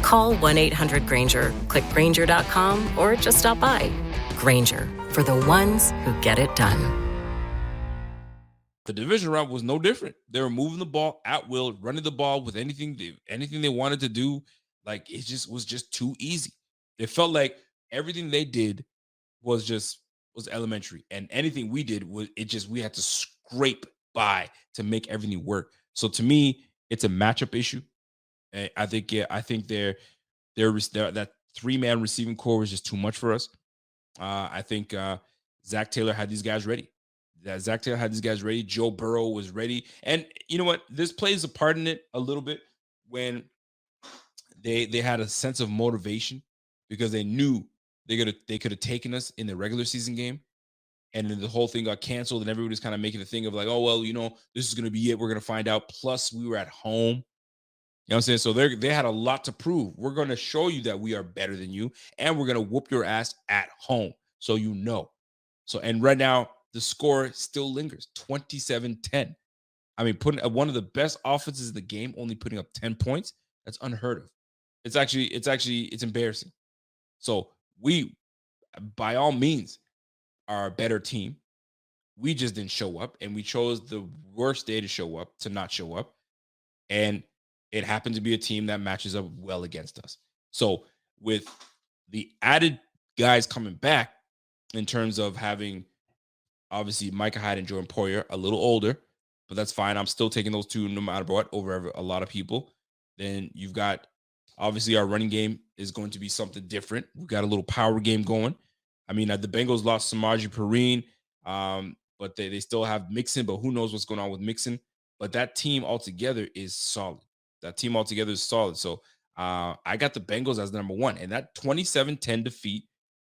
Call 1-800-GRAINGER, click Grainger.com, or just stop by. Grainger, for the ones who get it done. The division round was no different. They were moving the ball at will, running the ball with anything they wanted to do. Like, it was just too easy. It felt like everything they did was elementary, and anything we did we had to scrape by to make everything work. So to me, it's a matchup issue. I think that 3-man receiving core was just too much for us. I think Zach Taylor had these guys ready. Joe Burrow was ready. And you know what? This plays a part in it a little bit when they had a sense of motivation, because they knew they could have taken us in the regular season game. And then the whole thing got canceled, and everybody's kind of making a thing of like, oh, well, this is going to be it. We're going to find out. Plus, we were at home. You know what I'm saying? So they had a lot to prove. We're going to show you that we are better than you, and we're going to whoop your ass at home. So and right now, the score still lingers, 27-10. I mean, putting one of the best offenses in the game, only putting up 10 points, that's unheard of. It's embarrassing. So we, by all means, are a better team. We just didn't show up, and we chose the worst day to not show up. And it happened to be a team that matches up well against us. So with the added guys coming back, in terms of having, obviously, Micah Hyde and Jordan Poyer, a little older, but that's fine. I'm still taking those two no matter what over a lot of people. Then you've got, obviously, our running game is going to be something different. We've got a little power game going. I mean, the Bengals lost Samaje Perine, but they still have Mixon, but who knows what's going on with Mixon. But that team altogether is solid. So I got the Bengals as the number one. And that 27-10 defeat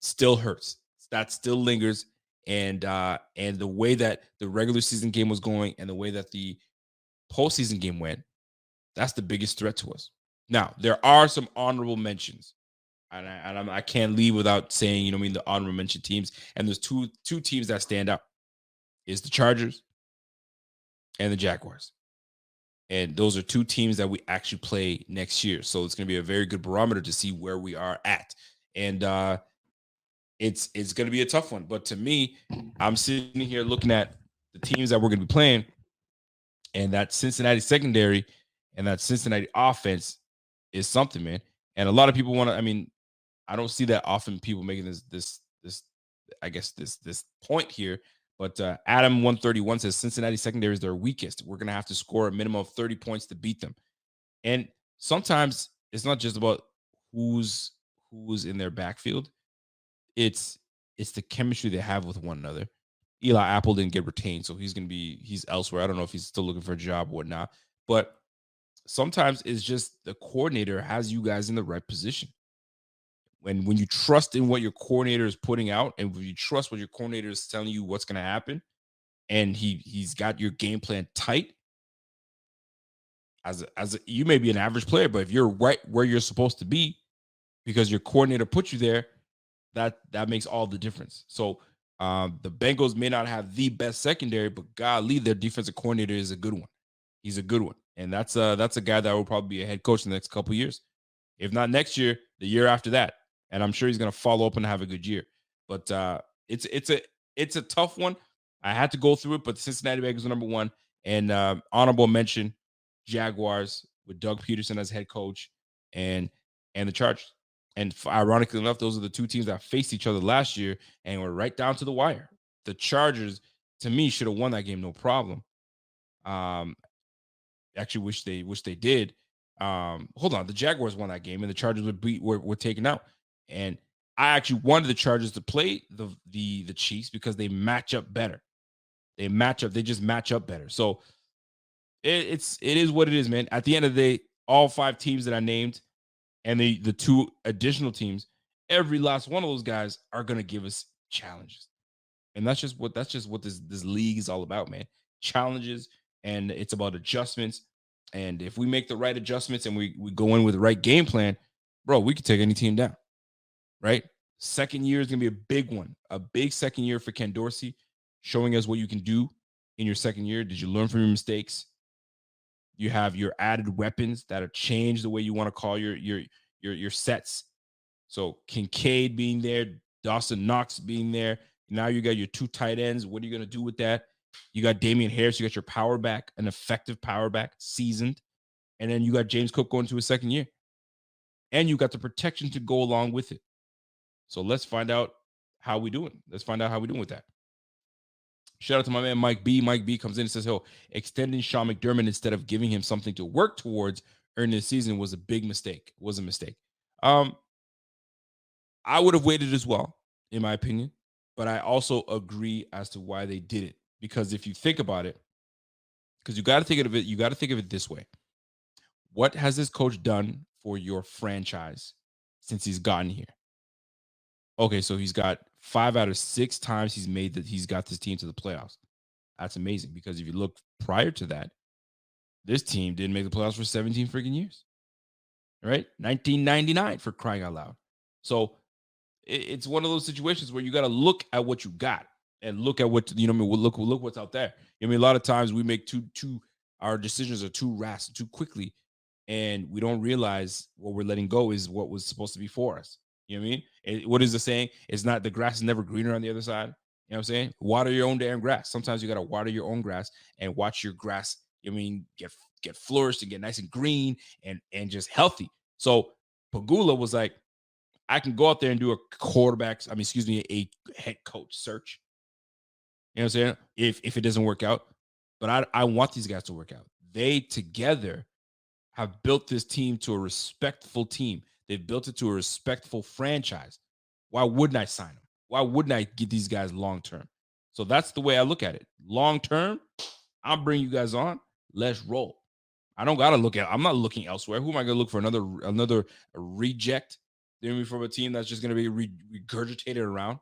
still hurts. That still lingers. And the way that the regular season game was going and the way that the postseason game went, that's the biggest threat to us. Now, there are some honorable mentions. I can't leave without saying, the honorable mention teams. And there's two teams that stand out. Is the Chargers and the Jaguars. And those are two teams that we actually play next year. So it's going to be a very good barometer to see where we are at. And it's going to be a tough one. But to me, I'm sitting here looking at the teams that we're going to be playing, and that Cincinnati secondary and that Cincinnati offense is something, man. And a lot of people want to, I don't see that often people making this point here. But Adam 131 says Cincinnati secondary is their weakest. We're going to have to score a minimum of 30 points to beat them. And sometimes it's not just about who's in their backfield. It's the chemistry they have with one another. Eli Apple didn't get retained, so he's elsewhere. I don't know if he's still looking for a job or not. But sometimes it's just the coordinator has you guys in the right position. When you trust in what your coordinator is putting out, and when you trust what your coordinator is telling you what's going to happen, and he's got your game plan tight, you may be an average player, but if you're right where you're supposed to be because your coordinator put you there, that makes all the difference. So the Bengals may not have the best secondary, but golly, their defensive coordinator is a good one. He's a good one, and that's a guy that will probably be a head coach in the next couple of years. If not next year, the year after that. And I'm sure he's going to follow up and have a good year. But it's a tough one. I had to go through it, but the Cincinnati Bengals are number one. And honorable mention, Jaguars with Doug Peterson as head coach, and the Chargers. And ironically enough, those are the two teams that faced each other last year and were right down to the wire. The Chargers, to me, should have won that game no problem. Actually, wish they did. Hold on, the Jaguars won that game, and the Chargers were taken out. And I actually wanted the Chargers to play the Chiefs because they match up better. They just match up better. So it is what it is, man. At the end of the day, all five teams that I named and the two additional teams, every last one of those guys are gonna give us challenges. And that's just what this league is all about, man. Challenges, and it's about adjustments. And if we make the right adjustments and we go in with the right game plan, bro, we could take any team down. Right? Second year is going to be a big one. A big second year for Ken Dorsey, showing us what you can do in your second year. Did you learn from your mistakes? You have your added weapons that have changed the way you want to call your sets. So Kincaid being there, Dawson Knox being there. Now you got your two tight ends. What are you going to do with that? You got Damian Harris. You got your power back, an effective power back, seasoned. And then you got James Cook going to his second year. And you got the protection to go along with it. So let's find out how we doing. Let's find out how we doing with that. Shout out to my man Mike B. Mike B comes in and says, extending Sean McDermott instead of giving him something to work towards earning the season was a big mistake. Was a mistake. I would have waited as well, in my opinion. But I also agree as to why they did it. Because if you think about it, because you got to think of it this way. What has this coach done for your franchise since he's gotten here? Okay, so he's got 5 out of 6 times he's got this team to the playoffs. That's amazing, because if you look prior to that, this team didn't make the playoffs for 17 freaking years. Right? 1999, for crying out loud. So it's one of those situations where you got to look at what you got and look at what, look what's out there. A lot of times we make our decisions are too rash, too quickly, and we don't realize what we're letting go is what was supposed to be for us. You know what I mean? What is the saying? It's not, the grass is never greener on the other side. You know what I'm saying? Water your own damn grass. Sometimes you got to water your own grass and watch your grass, get flourished and get nice and green and just healthy. So Pagula was like, I can go out there and do a head coach search. You know what I'm saying? If it doesn't work out. But I want these guys to work out. They together have built this team to a respectful team. They've built it to a respectful franchise. Why wouldn't I sign them? Why wouldn't I get these guys long term? So that's the way I look at it. Long term, I'll bring you guys on. Let's roll. I'm not looking elsewhere. Who am I going to look for? Another reject from a team that's just going to be regurgitated around?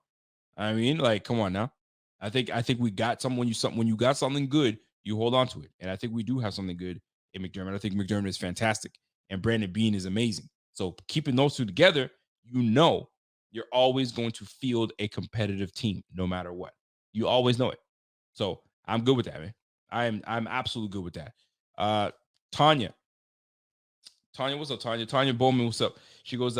I mean, like, come on now. I think we got when you got something good, you hold on to it. And I think we do have something good in McDermott. I think McDermott is fantastic. And Brandon Beane is amazing. So keeping those two together, you know you're always going to field a competitive team no matter what. You always know it. So I'm good with that, man. I'm absolutely good with that. Tanya, what's up, Tanya? Tanya Bowman, what's up? She goes,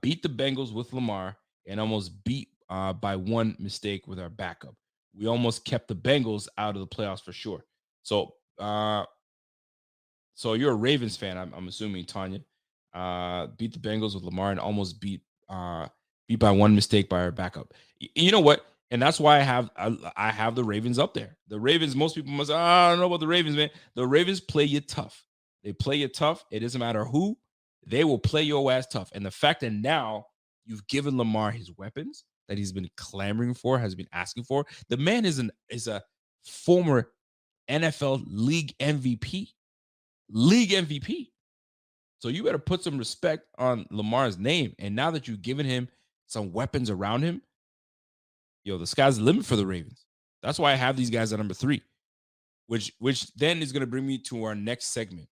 beat the Bengals with Lamar and almost beat by one mistake with our backup. We almost kept the Bengals out of the playoffs for sure. So, so you're a Ravens fan, I'm assuming, Tanya. Beat the Bengals with Lamar and almost beat by one mistake by our backup. You know what? And that's why I have the Ravens up there. The Ravens, most people must, I don't know about the Ravens, man. The Ravens play you tough. They play you tough. It doesn't matter who. They will play your ass tough. And the fact that now you've given Lamar his weapons that he's been clamoring for, has been asking for. The man is a former NFL league MVP. League MVP. So you better put some respect on Lamar's name. And now that you've given him some weapons around him, the sky's the limit for the Ravens. That's why I have these guys at number 3, which then is going to bring me to our next segment,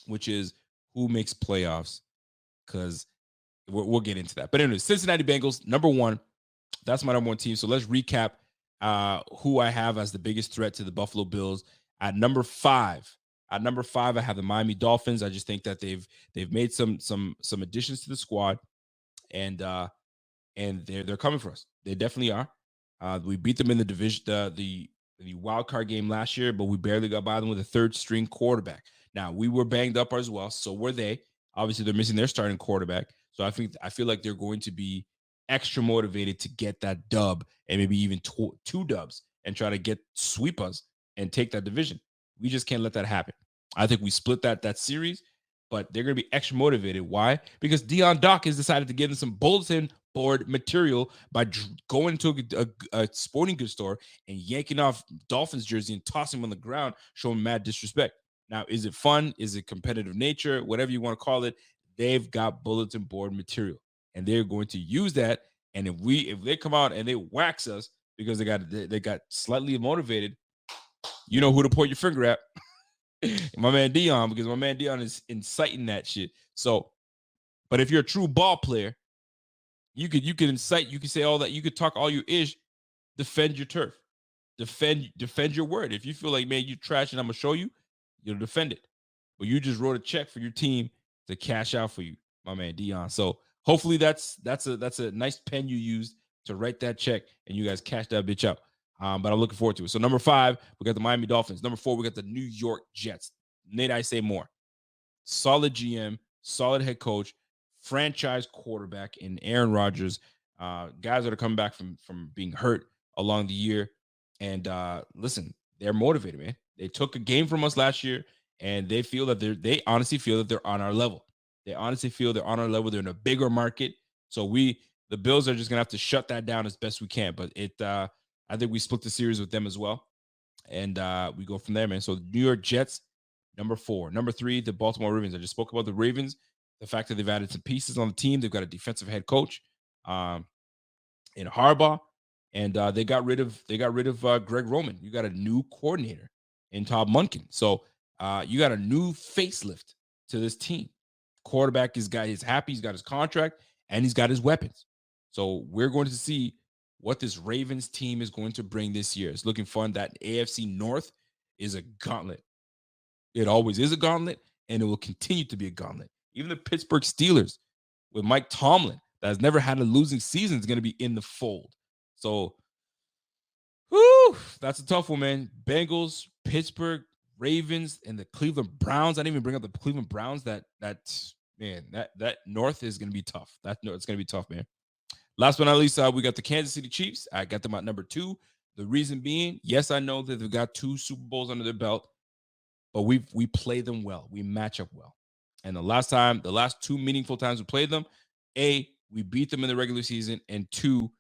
which is who makes playoffs, because we'll get into that. But anyway, Cincinnati Bengals, number 1. That's my number 1 team. So let's recap who I have as the biggest threat to the Buffalo Bills. At number 5, I have the Miami Dolphins. I just think that they've made some additions to the squad, and they're coming for us. They definitely are. We beat them in the division, the wild card game last year, but we barely got by them with a third string quarterback. Now, we were banged up as well, so were they. Obviously, they're missing their starting quarterback, so I feel like they're going to be extra motivated to get that dub, and maybe even 2 dubs, and try to sweep us and take that division. We just can't let that happen. I think we split that series, but they're going to be extra motivated. Why? Because Dion Dock has decided to give them some bulletin board material by going to a sporting goods store and yanking off Dolphins jersey and tossing them on the ground, showing mad disrespect. Now, is it fun? Is it competitive nature? Whatever you want to call it, they've got bulletin board material, and they're going to use that. And if they come out and they wax us because they got slightly motivated, you know who to point your finger at. My man Dion, because my man Dion is inciting that shit. So, but if you're a true ball player, you could incite, you could say all that, you could talk all your ish, defend your turf, defend your word. If you feel like, man, you trash and I'm gonna show you, you'll defend it. But you just wrote a check for your team to cash out for you, my man Dion. So hopefully that's a nice pen you used to write that check and you guys cash that bitch out. But I'm looking forward to it. So number 5, we got the Miami Dolphins. Number 4, we got the New York Jets. Need I say more? Solid GM, solid head coach, franchise quarterback in Aaron Rodgers. Guys that are coming back from being hurt along the year. And listen, they're motivated, man. They took a game from us last year, and they feel that they honestly feel that they're on our level. They honestly feel they're on our level. They're in a bigger market. So the Bills are just gonna have to shut that down as best we can. But I think we split the series with them as well. And we go from there, man. So New York Jets, number 4. Number 3, the Baltimore Ravens. I just spoke about the Ravens. The fact that they've added some pieces on the team. They've got a defensive head coach in Harbaugh. And they got rid of Greg Roman. You got a new coordinator in Todd Monken. So you got a new facelift to this team. Quarterback is happy. He's got his contract, and he's got his weapons. So we're going to see what this Ravens team is going to bring this year. It's looking fun. That AFC North is a gauntlet. It always is a gauntlet, and it will continue to be a gauntlet. Even the Pittsburgh Steelers with Mike Tomlin, that has never had a losing season, is going to be in the fold. So, that's a tough one, man. Bengals, Pittsburgh, Ravens, and the Cleveland Browns. I didn't even bring up the Cleveland Browns. That North is going to be tough. It's going to be tough, man. Last but not least, we got the Kansas City Chiefs. I got them at number 2. The reason being, yes, I know that they've got 2 Super Bowls under their belt, but we play them well. We match up well. And the last 2 meaningful times we played them, A, we beat them in the regular season, and 2,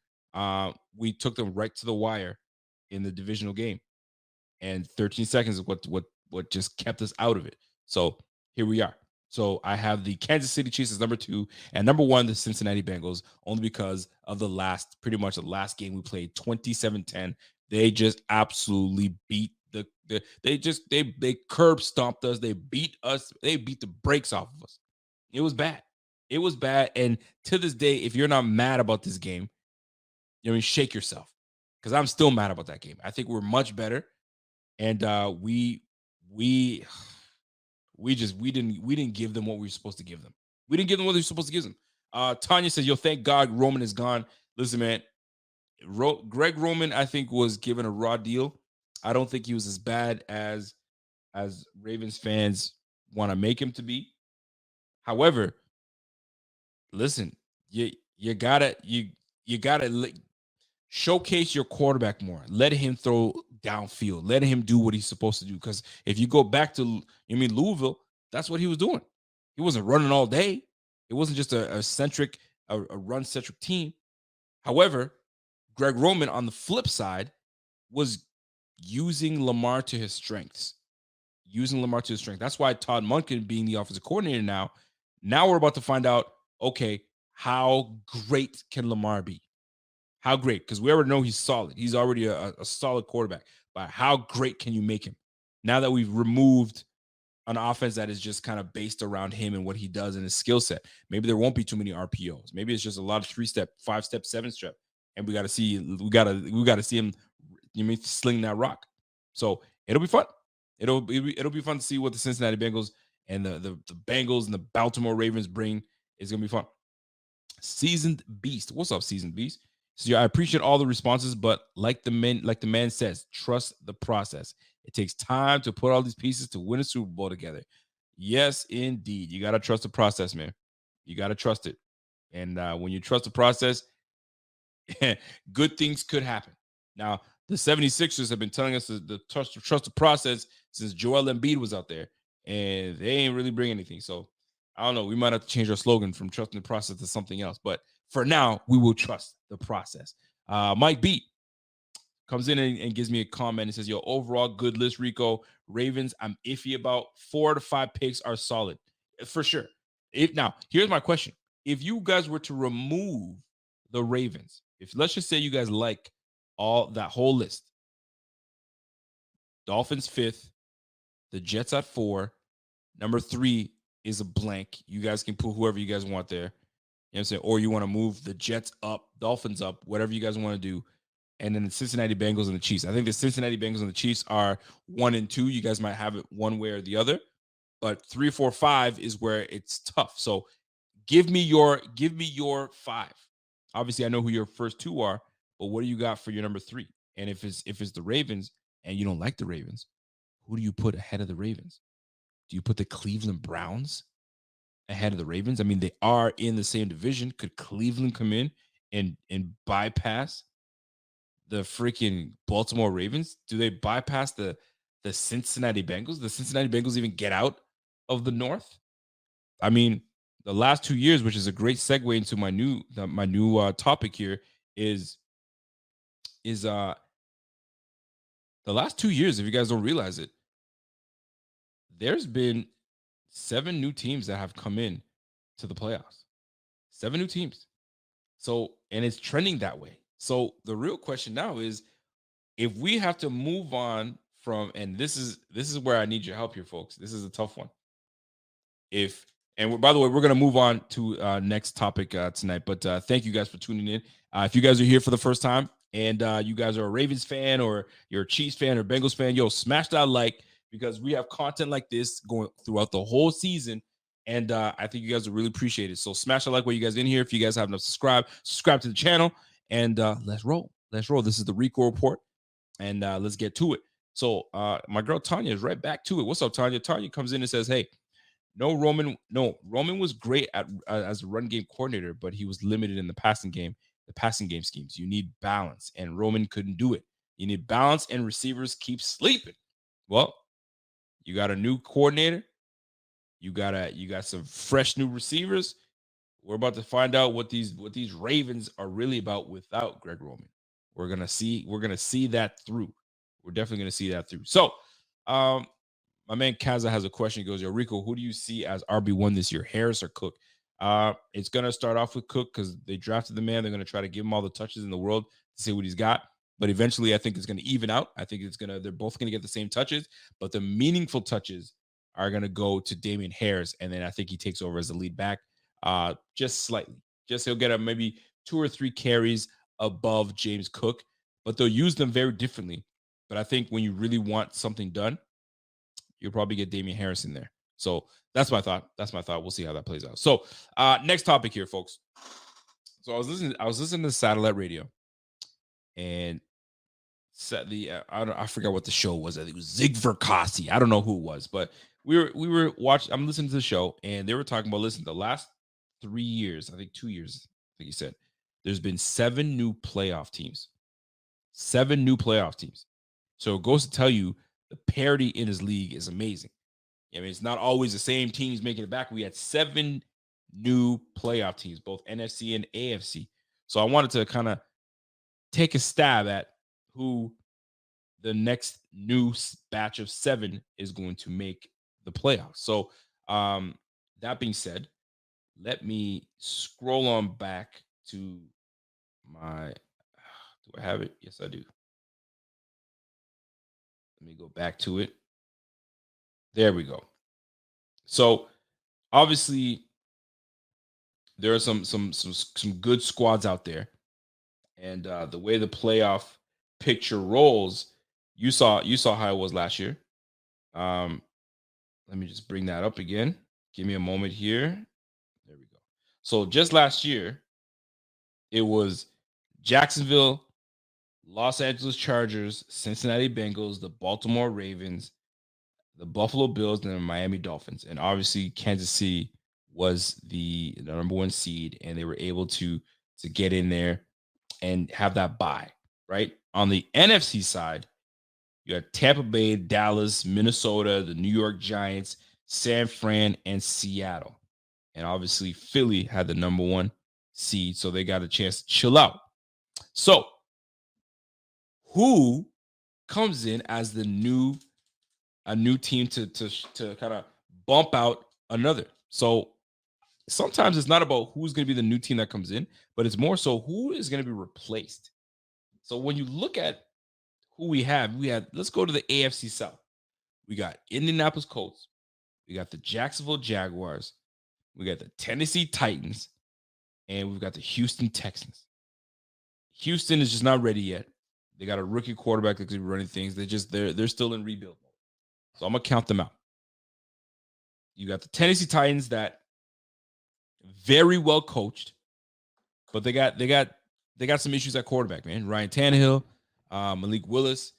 we took them right to the wire in the divisional game. And 13 seconds is what just kept us out of it. So here we are. So I have the Kansas City Chiefs as number 2, and number 1, the Cincinnati Bengals, only because of pretty much the last game we played, 27-10. They just absolutely beat they curb stomped us. They beat us. They beat the brakes off of us. It was bad. It was bad. And to this day, if you're not mad about this game, shake yourself, because I'm still mad about that game. I think we're much better, and we didn't give them what we were supposed to give them. We didn't give them what we were supposed to give them. Tanya says, "Yo, thank God Roman is gone." Listen, man, Greg Roman, I think, was given a raw deal. I don't think he was as bad as Ravens fans want to make him to be. However, listen, you gotta showcase your quarterback more. Let him throw downfield. Let him do what he's supposed to do. Because if you go back to Louisville, that's what he was doing. He wasn't running all day. It wasn't just a run-centric team. However, Greg Roman, on the flip side, was using Lamar to his strengths. That's why Todd Monken, being the offensive coordinator now we're about to find out, okay, how great can Lamar be? How great? Because we already know he's solid. He's already a solid quarterback. But how great can you make him? Now that we've removed an offense that is just kind of based around him and what he does and his skill set, maybe there won't be too many RPOs. Maybe it's just a lot of 3-step, 5-step, 7-step, and we got to see him. Sling that rock. So it'll be fun. It'll be fun to see what the Cincinnati Bengals and the Bengals and the Baltimore Ravens bring. It's gonna be fun. Seasoned Beast, what's up, Seasoned Beast? So yeah, I appreciate all the responses, but like the man says, trust the process. It takes time to put all these pieces to win a Super Bowl together. Yes, indeed. You got to trust the process, man. You got to trust it. And when you trust the process, good things could happen. Now, the 76ers have been telling us to trust the process since Joel Embiid was out there, and they ain't really bring anything. So I don't know. We might have to change our slogan from trusting the process to something else. But for now, we will trust the process. Mike B comes in and gives me a comment and says, "Yo, overall good list, Rico. Ravens, I'm iffy about. 4 to 5 picks are solid for sure. Now, here's my question: if you guys were to remove the Ravens, if let's just say you guys like that whole list, Dolphins 5th, the Jets at 4, number 3 is a blank. You guys can put whoever you guys want there. You know what I'm saying? Or you want to move the Jets up, Dolphins up, whatever you guys want to do. And then the Cincinnati Bengals and the Chiefs. I think the Cincinnati Bengals and the Chiefs are 1 and 2. You guys might have it one way or the other. But 3, 4, 5 is where it's tough. So give me your 5. Obviously, I know who your first 2 are, but what do you got for your number 3? And if it's the Ravens and you don't like the Ravens, who do you put ahead of the Ravens? Do you put the Cleveland Browns ahead of the Ravens? I mean, they are in the same division. Could Cleveland come in and bypass the freaking Baltimore Ravens? Do they bypass the Cincinnati Bengals? The Cincinnati Bengals even get out of the North? I mean, the last 2 years, which is a great segue into my new topic here, is the last 2 years, if you guys don't realize it, there's been 7 new teams that have come in to the playoffs. 7 new teams. So, and it's trending that way. So the real question now is, if we have to move on from, and this is where I need your help here, folks. This is a tough one. By the way, we're going to move on to next topic tonight. But thank you guys for tuning in. If you guys are here for the first time and you guys are a Ravens fan or you're a Chiefs fan or Bengals fan, yo, smash that like, because we have content like this going throughout the whole season. And I think you guys will really appreciate it. So smash that like while you guys in here. If you guys haven't subscribe to the channel. And let's roll. This is the Rico Report. And let's get to it. So my girl Tanya is right back to it. What's up, Tanya? Tanya comes in and says, "Hey, Roman was great as a run game coordinator, but he was limited in the passing game schemes. You need balance, and Roman couldn't do it. You need balance, and receivers keep sleeping." Well, you got a new coordinator. You got some fresh new receivers. We're about to find out what these Ravens are really about without Greg Roman. We're gonna see that through. We're definitely gonna see that through. So, my man Kaza has a question. He goes, "Yo, Rico, who do you see as RB1 this year, Harris or Cook?" It's gonna start off with Cook because they drafted the man. They're gonna try to give him all the touches in the world to see what he's got. But eventually, I think it's gonna even out. I think they're both gonna get the same touches, but the meaningful touches are gonna go to Damian Harris, and then I think he takes over as the lead back. just slightly. Just he'll get maybe 2 or 3 carries above James Cook, but they'll use them very differently. But I think when you really want something done, you'll probably get Damian Harris in there. So that's my thought. That's my thought. We'll see how that plays out. So next topic here, folks. So I was listening to satellite radio, and set the I forgot what the show was. I think it was Zig Verkasi. I don't know who it was, but we were watching. I'm listening to the show, and they were talking about, listen, the last 3 years, I think 2 years, I think he said, there's been 7 new playoff teams. 7 new playoff teams. So it goes to tell you the parity in his league is amazing. I mean, it's not always the same teams making it back. We had 7 new playoff teams, both NFC and AFC. So I wanted to kind of take a stab at who the next new batch of 7 is going to make the playoffs. So that being said, let me scroll on back to my do I have it? Yes, I do. Let me go back to it. There we go. So obviously there are some good squads out there, and the way the playoff picture rolls, you saw how it was last year. Let me just bring that up again. Give me a moment here. There we go. So just last year, it was Jacksonville, Los Angeles Chargers, Cincinnati Bengals, the Baltimore Ravens, the Buffalo Bills, and the Miami Dolphins. And obviously, Kansas City was the number 1 seed, and they were able to get in there and have that bye, right? On the NFC side, you had Tampa Bay, Dallas, Minnesota, the New York Giants, San Fran, and Seattle. And obviously, Philly had the number 1 seed, so they got a chance to chill out. So, who comes in as a new team to kind of bump out another? So, sometimes it's not about who's going to be the new team that comes in, but it's more so who is going to be replaced. So, when you look at who we had, let's go to the AFC South. We got Indianapolis Colts. We got the Jacksonville Jaguars. We got the Tennessee Titans. And we've got the Houston Texans. Houston is just not ready yet. They got a rookie quarterback that's running things. They're still in rebuild mode. So I'm going to count them out. You got the Tennessee Titans that very well coached, but they got some issues at quarterback, man. Ryan Tannehill, Malik Willis,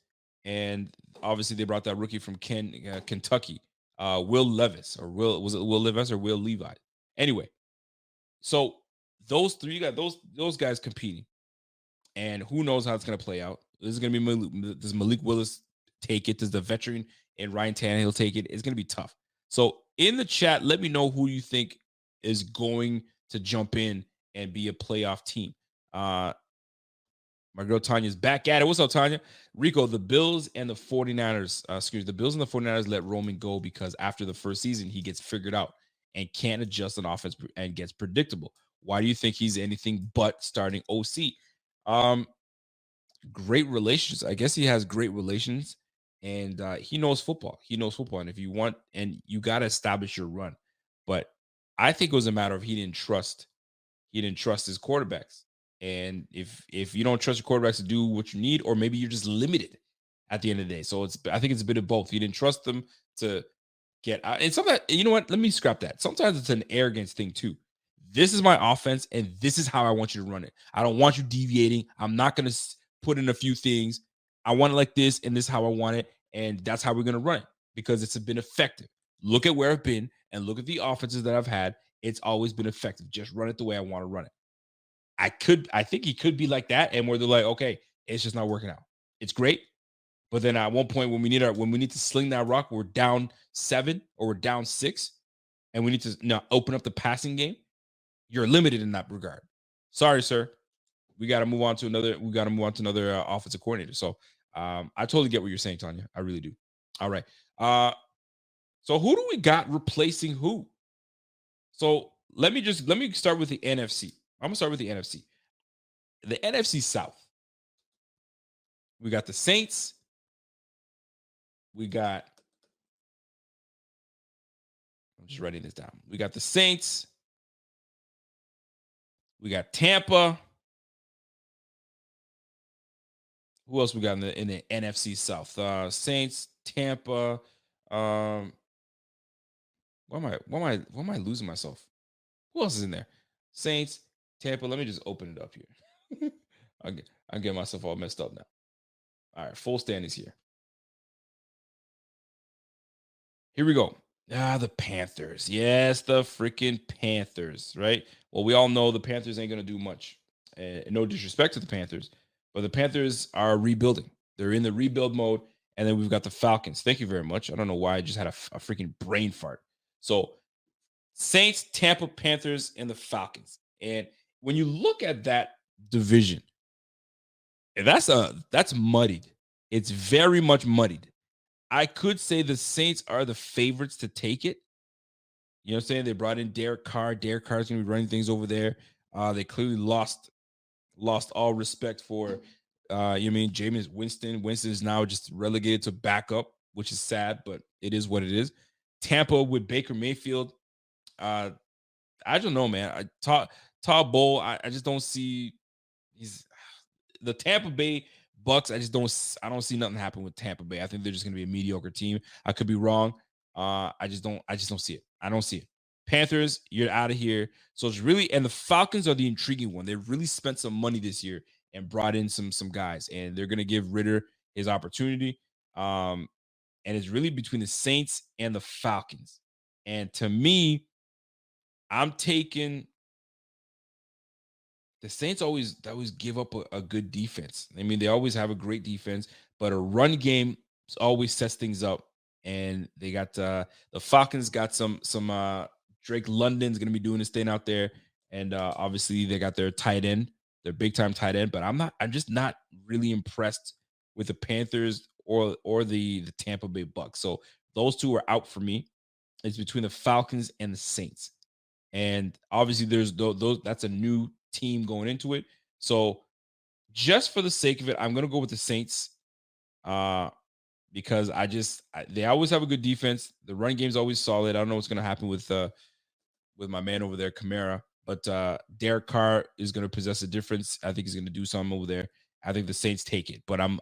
and obviously they brought that rookie from Kentucky, Will Levis, or was it Will Levis or Will Levi? Anyway, so those 3, you got those guys competing, and who knows how it's going to play out. This is going to be does Malik Willis take it? Does the veteran and Ryan Tannehill take it? It's going to be tough. So in the chat, let me know who you think is going to jump in and be a playoff team. My girl Tanya's back at it. What's up, Tanya? Rico, the Bills and the 49ers, the Bills and the 49ers let Roman go because after the first season, he gets figured out and can't adjust an offense and gets predictable. Why do you think he's anything but starting OC? Great relations. I guess he has great relations, and he knows football. He knows football. And if you want, and you got to establish your run. But I think it was a matter of he didn't trust his quarterbacks. And if you don't trust your quarterbacks to do what you need, or maybe you're just limited at the end of the day. So I think it's a bit of both. You didn't trust them to get out. And sometimes, you know what? Let me scrap that. Sometimes it's an arrogance thing too. This is my offense, and this is how I want you to run it. I don't want you deviating. I'm not going to put in a few things. I want it like this, and this is how I want it, and that's how we're going to run it because it's been effective. Look at where I've been, and look at the offenses that I've had. It's always been effective. Just run it the way I want to run it. I think he could be like that, and where they're like, okay, it's just not working out. It's great, but then at one point when we need to sling that rock, we're down 7 or we're down 6, and we need to now open up the passing game. You're limited in that regard. Sorry, sir. We got to move on to another. Offensive coordinator. So I totally get what you're saying, Tanya. I really do. All right. So who do we got replacing who? So let me start with the NFC. I'm gonna start with the NFC. The NFC South. We got the Saints. I'm just writing this down. We got the Saints. We got Tampa. Who else we got in the NFC South? Saints, Tampa. Why am I losing myself? Who else is in there? Saints, Tampa. Let me just open it up here. I'm getting myself all messed up now. All right, full standings here. Here we go. The Panthers. Yes, the freaking Panthers, right? Well, we all know the Panthers ain't going to do much. No disrespect to the Panthers, but the Panthers are rebuilding. They're in the rebuild mode. And then we've got the Falcons. Thank you very much. I don't know why I just had a freaking brain fart. So, Saints, Tampa, Panthers, and the Falcons. And when you look at that division, that's muddied. It's very much muddied. I could say the Saints are the favorites to take it. You know what I'm saying? They brought in Derek Carr. Derek Carr's going to be running things over there. They clearly lost all respect for, Jameis Winston. Winston is now just relegated to backup, which is sad, but it is what it is. Tampa with Baker Mayfield. I don't know, man. Todd Bowl, I just don't see. He's the Tampa Bay Bucks. I don't see nothing happen with Tampa Bay. I think they're just going to be a mediocre team. I could be wrong. I just don't see it. I don't see it. Panthers, you're out of here. So it's really, and the Falcons are the intriguing one. They've really spent some money this year and brought in some guys, and they're going to give Ritter his opportunity. And it's really between the Saints and the Falcons. And to me, I'm taking the Saints always give up a good defense. I mean, they always have a great defense, but a run game always sets things up. And they got the Falcons got some Drake London's going to be doing his thing out there, and obviously they got their tight end, their big time tight end. But I'm just not really impressed with the Panthers or the Tampa Bay Bucks. So those two are out for me. It's between the Falcons and the Saints. And obviously there's those that's a new team going into it. So just for the sake of it, I'm going to go with the Saints because they always have a good defense. The run game's always solid. I don't know what's going to happen with my man over there, Kamara, but Derek Carr is going to possess a difference. I think he's going to do something over there. I think the Saints take it, but I'm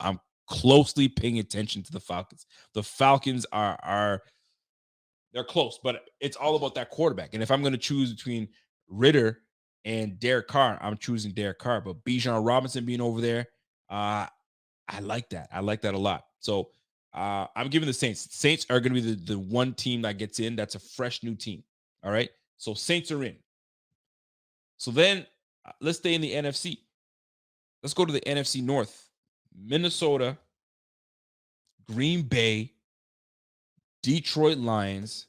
closely paying attention to the Falcons. The Falcons are they're close, but it's all about that quarterback. And if I'm going to choose between Ritter and Derek Carr, I'm choosing Derek Carr. But Bijan Robinson being over there, I like that. I like that a lot. So I'm giving the Saints. Saints are going to be the one team that gets in. That's a fresh new team. All right. So Saints are in. So then let's stay in the NFC. Let's go to the NFC North. Minnesota, Green Bay, Detroit Lions.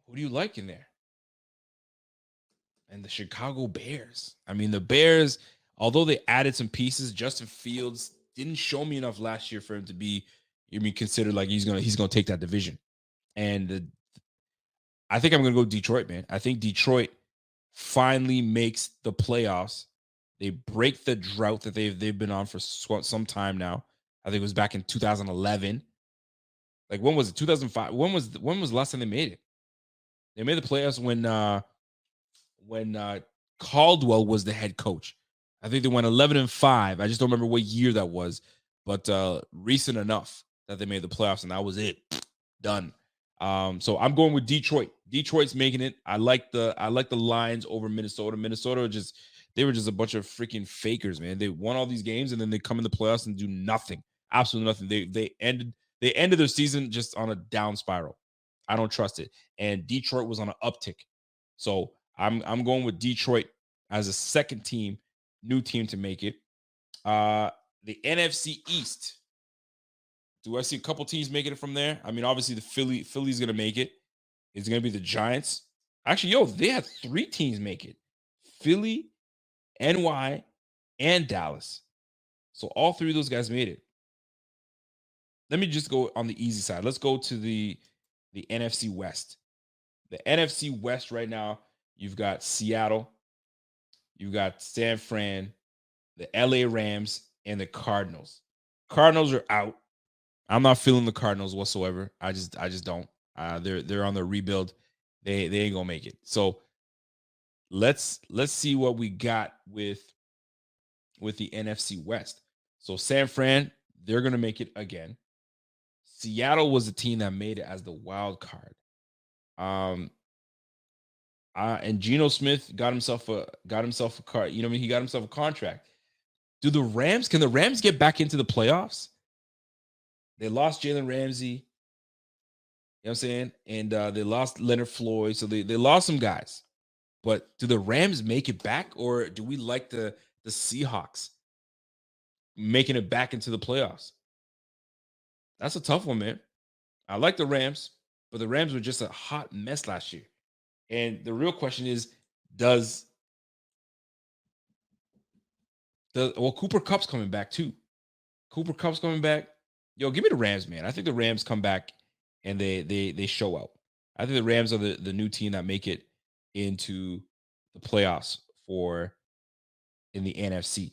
Who do you like in there? And the Chicago Bears. I mean, the Bears, although they added some pieces, Justin Fields didn't show me enough last year for him to be, considered like he's gonna take that division. And I think I'm gonna go Detroit, man. I think Detroit finally makes the playoffs. They break the drought that they've been on for some time now. I think it was back in 2011. Like, when was it? 2005. When was the last time they made it? They made the playoffs when Caldwell was the head coach. I think they went 11-5. I just don't remember what year that was, but recent enough that they made the playoffs, and that was it. Done. So I'm going with Detroit. Detroit's making it. I like the Lions over Minnesota. Minnesota they were just a bunch of freaking fakers, man. They won all these games and then they come in the playoffs and do nothing. Absolutely nothing. They ended their season just on a down spiral. I don't trust it. And Detroit was on an uptick. So I'm going with Detroit as a second team, new team to make it. The NFC East. Do I see a couple teams making it from there? I mean, obviously the Philly's going to make it. It's going to be the Giants. Actually, they had 3 teams make it. Philly, NY, and Dallas. So all 3 of those guys made it. Let me just go on the easy side. Let's go to the NFC West. The NFC West right now, you've got Seattle, you've got San Fran, the LA Rams, and the Cardinals. Cardinals are out. I'm not feeling the Cardinals whatsoever. I just don't. They're on the rebuild. They ain't gonna make it. So let's see what we got with the NFC West. So San Fran, they're gonna make it again. Seattle was a team that made it as the wild card. And Geno Smith got himself a card. You know what I mean? He got himself a contract. Can the Rams get back into the playoffs? They lost Jalen Ramsey. You know what I'm saying? And they lost Leonard Floyd. So they lost some guys. But do the Rams make it back, or do we like the Seahawks making it back into the playoffs? That's a tough one, man. I like the Rams, but the Rams were just a hot mess last year. And the real question is, Cooper Kupp's coming back too. Cooper Kupp's coming back. Yo, give me the Rams, man. I think the Rams come back and they show out. I think the Rams are the new team that make it into the playoffs in the NFC.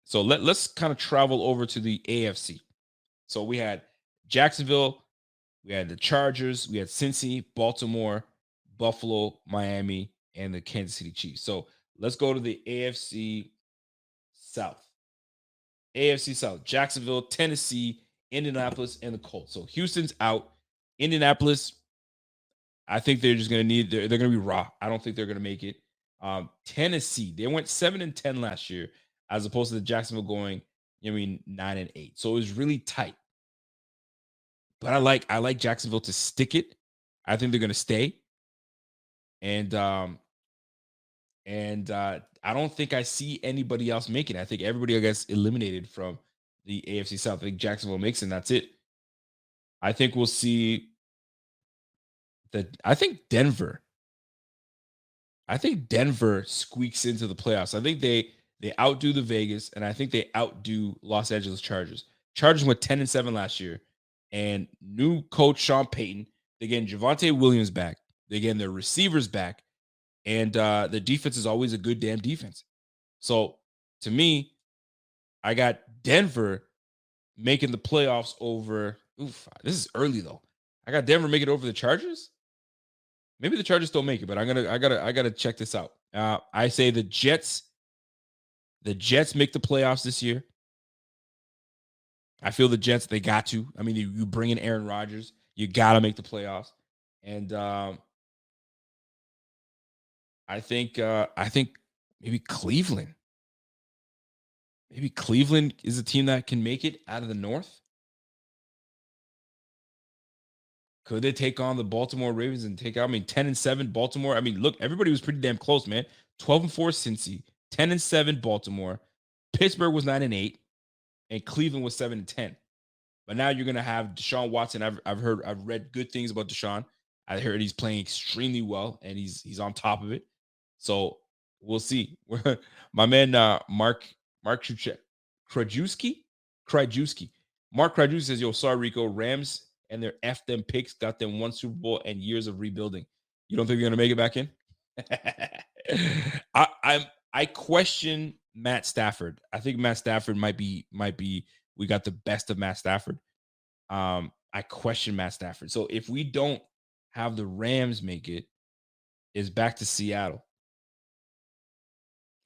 So let's kind of travel over to the AFC. So we had Jacksonville, we had the Chargers, we had Cincy, Baltimore, Buffalo, Miami, and the Kansas City Chiefs. So let's go to the AFC South. AFC South, Jacksonville, Tennessee, Indianapolis, and the Colts. So Houston's out. Indianapolis, I think they're just going to they're going to be raw. I don't think they're going to make it. Tennessee, they went 7-10 last year, as opposed to the Jacksonville going, 9-8. So it was really tight. But I like Jacksonville to stick it. I think they're going to stay. And I don't think I see anybody else making it. I think everybody gets eliminated from the AFC South. I think Jacksonville makes it, and that's it. I think we'll see I think Denver squeaks into the playoffs. I think they outdo the Vegas, and I think they outdo Los Angeles Chargers. Chargers went 10-7 last year, and new coach Sean Payton, they're getting Javonte Williams back. They're getting their receivers back, and the defense is always a good damn defense. So to me, I got Denver making the playoffs over. Oof, this is early though. I got Denver making it over the Chargers. Maybe the Chargers don't make it, but I gotta check this out. I say the Jets make the playoffs this year. I feel the Jets, they got to. I mean, you bring in Aaron Rodgers, you gotta make the playoffs. And I think maybe Cleveland. Maybe Cleveland is a team that can make it out of the North. Could they take on the Baltimore Ravens and take out? 10-7 Baltimore. Look, everybody was pretty damn close, man. 12-4 Cincy, 10-7 Baltimore. Pittsburgh was 9-8, and Cleveland was 7-10. But now you're gonna have Deshaun Watson. I've read good things about Deshaun. I heard he's playing extremely well, and he's on top of it. So we'll see. My man Mark Krajewski. Mark Krajewski says, "Yo, sorry Rico, Rams and their F them picks got them one Super Bowl and years of rebuilding. You don't think they're gonna make it back in?" I question Matt Stafford. I think Matt Stafford might be. We got the best of Matt Stafford. I question Matt Stafford. So if we don't have the Rams make it, it's back to Seattle.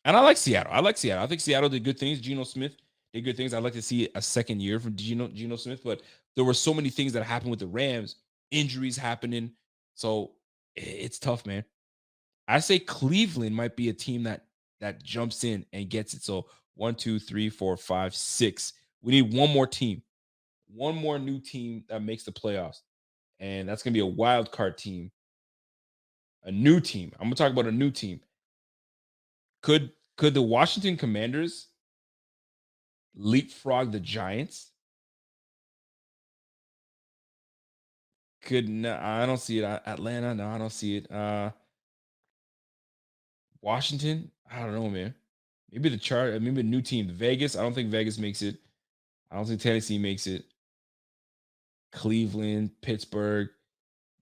And I like Seattle. I think Seattle did good things. Geno Smith did good things. I'd like to see a second year from Geno Smith, but there were so many things that happened with the Rams, injuries happening. So it's tough, man. I say Cleveland might be a team that jumps in and gets it. So 1, 2, 3, 4, 5, 6. We need one more team, one more new team that makes the playoffs. And that's going to be a wild card team, a new team. I'm going to talk about a new team. Could the Washington Commanders leapfrog the Giants? I don't see it. Atlanta, no, I don't see it. Washington, I don't know, man. Maybe maybe a new team. Vegas, I don't think Vegas makes it. I don't think Tennessee makes it. Cleveland, Pittsburgh.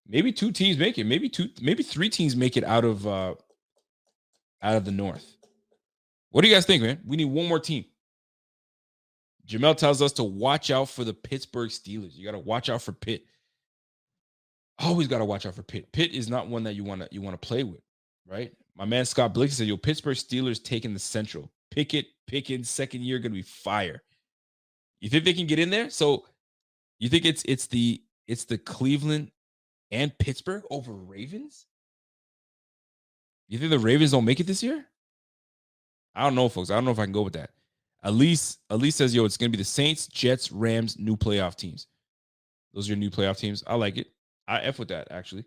Maybe 2 teams make it. Maybe 3 teams make it out of the North. What do you guys think, man? We need one more team. Jamel tells us to watch out for the Pittsburgh Steelers. You got to watch out for Pitt. Always got to watch out for Pitt. Pitt is not one that you want to play with, right? My man Scott Blick said, "Yo, Pittsburgh Steelers taking the Central. Pickens, second year gonna be fire. You think they can get in there? So you think it's the Cleveland and Pittsburgh over Ravens? You think the Ravens don't make it this year? I don't know, folks. I don't know if I can go with that. Elise says, "Yo, it's gonna be the Saints, Jets, Rams, new playoff teams. Those are your new playoff teams. I like it. I F with that actually.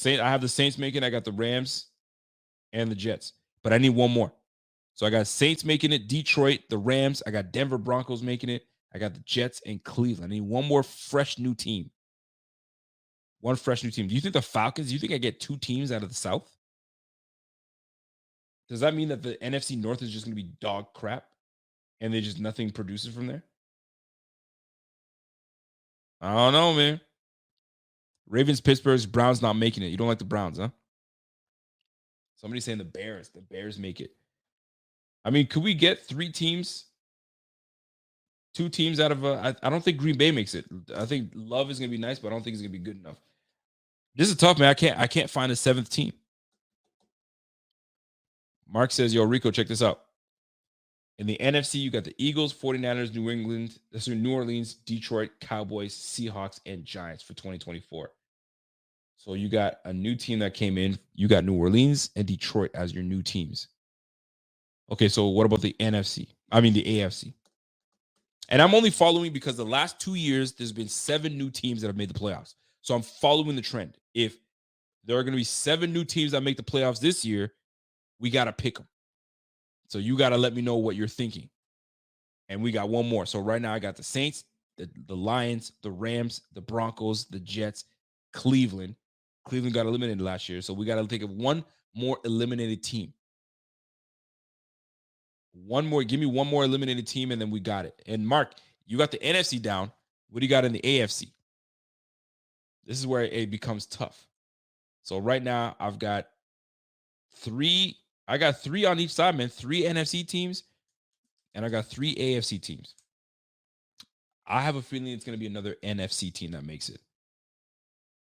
I have the Saints making. I got the Rams and the Jets, but I need one more. So I got Saints making it, Detroit, the Rams. I got Denver Broncos making it. I got the Jets and Cleveland. I need one more fresh new team. One fresh new team. Do you think the Falcons? Do you think I get 2 teams out of the South? Does that mean that the NFC North is just going to be dog crap and they just nothing produces from there? I don't know, man. Ravens, Pittsburgh's, Browns not making it. You don't like the Browns, huh? Somebody's saying the Bears. The Bears make it. I mean, could we get 3 teams? 2 teams out of I don't think Green Bay makes it. I think Love is going to be nice, but I don't think it's going to be good enough. This is tough, man. I can't find a 7th team. Mark says, "Yo, Rico, check this out. In the NFC, you got the Eagles, 49ers, New Orleans, Detroit, Cowboys, Seahawks, and Giants for 2024. So you got a new team that came in. You got New Orleans and Detroit as your new teams. Okay, so what about the NFC? I mean, the AFC. And I'm only following because the last 2 years, there's been 7 new teams that have made the playoffs. So I'm following the trend. If there are going to be 7 new teams that make the playoffs this year, we got to pick them. So you got to let me know what you're thinking. And we got one more. So right now I got the Saints, the Lions, the Rams, the Broncos, the Jets, Cleveland. Cleveland got eliminated last year. So we got to think of one more eliminated team. One more. Give me one more eliminated team, and then we got it. And Mark, you got the NFC down. What do you got in the AFC? This is where it becomes tough. So right now I've got 3. I got 3 on each side, man. 3 NFC teams, and I got 3 AFC teams. I have a feeling it's going to be another NFC team that makes it.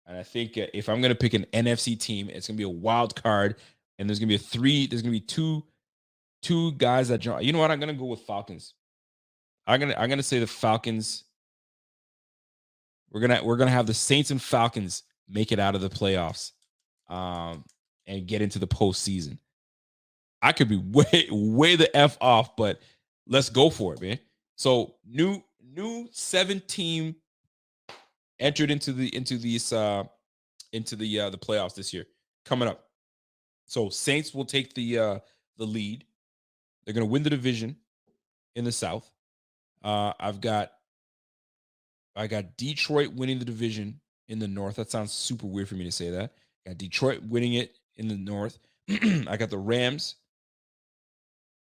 And I think if I'm going to pick an NFC team, it's going to be a wild card, and there's going to be there's going to be two guys that join. You know what? I'm going to go with Falcons. I'm going to say the Falcons. We're going to have the Saints and Falcons make it out of the playoffs and get into the postseason. I could be way the F off, but let's go for it, man. So new 7-team entered into the playoffs this year coming up. So Saints will take the lead. They're going to win the division in the South. I got Detroit winning the division in the North. That sounds super weird for me to say that. I got Detroit winning it in the North. I got the Rams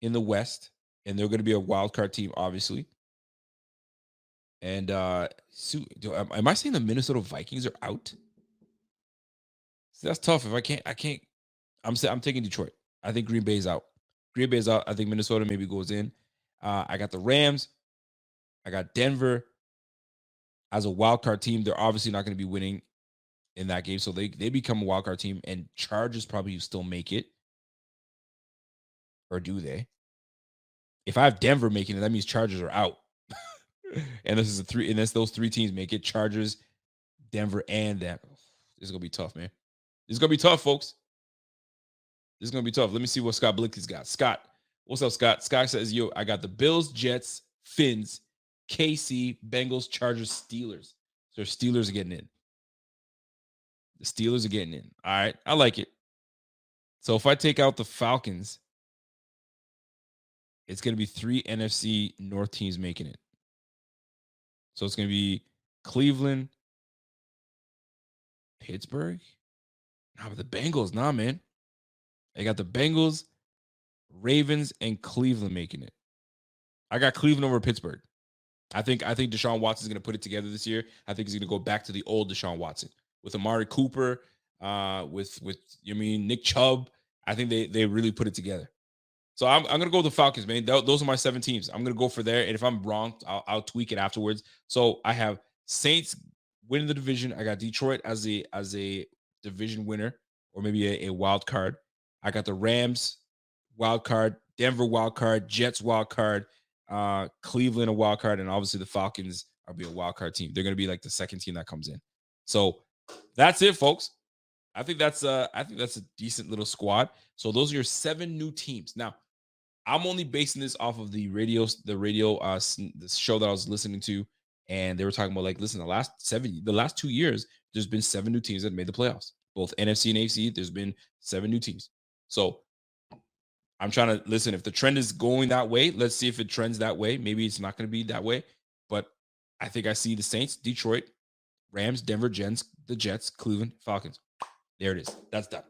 in the West, and they're going to be a wild card team, obviously. And am I saying the Minnesota Vikings are out? See, that's tough. If I can't. I'm taking Detroit. I think Green Bay's out. Green Bay's out. I think Minnesota maybe goes in. I got the Rams. I got Denver as a wild card team. They're obviously not going to be winning in that game, so they become a wild card team. And Chargers probably still make it, or do they? If I have Denver making it, that means Chargers are out. And this is those 3 teams make it: Chargers, Denver, and Denver. This is gonna be tough, man. This is gonna be tough, folks. This is gonna be tough. Let me see what Scott Blick's got. Scott, what's up, Scott? Scott says, "Yo, I got the Bills, Jets, Finns, KC, Bengals, Chargers, Steelers." So Steelers are getting in. The Steelers are getting in. All right, I like it. So if I take out the Falcons, it's going to be 3 NFC North teams making it. So it's going to be Cleveland, Pittsburgh. Nah, but the Bengals, man. I got the Bengals, Ravens, and Cleveland making it. I got Cleveland over Pittsburgh. I think Deshaun Watson is going to put it together this year. I think he's going to go back to the old Deshaun Watson with Amari Cooper, with Nick Chubb. I think they really put it together. So I'm going to go with the Falcons, man. Those are my 7 teams. I'm going to go for there. And if I'm wrong, I'll tweak it afterwards. So I have Saints winning the division. I got Detroit as a division winner, or maybe a wild card. I got the Rams wild card, Denver wild card, Jets wild card, Cleveland a wild card, and obviously the Falcons are be a wild card team. They're going to be like the second team that comes in. So that's it, folks. I think that's a decent little squad. So those are your 7 new teams. Now, I'm only basing this off of the radio the show that I was listening to, and they were talking about, like, listen, the last 2 years, there's been 7 new teams that made the playoffs. Both NFC and AFC, there's been 7 new teams. So I'm trying to listen. If the trend is going that way, let's see if it trends that way. Maybe it's not going to be that way, but I think I see the Saints, Detroit, Rams, Denver, the Jets, Cleveland, Falcons. There it is. That's done.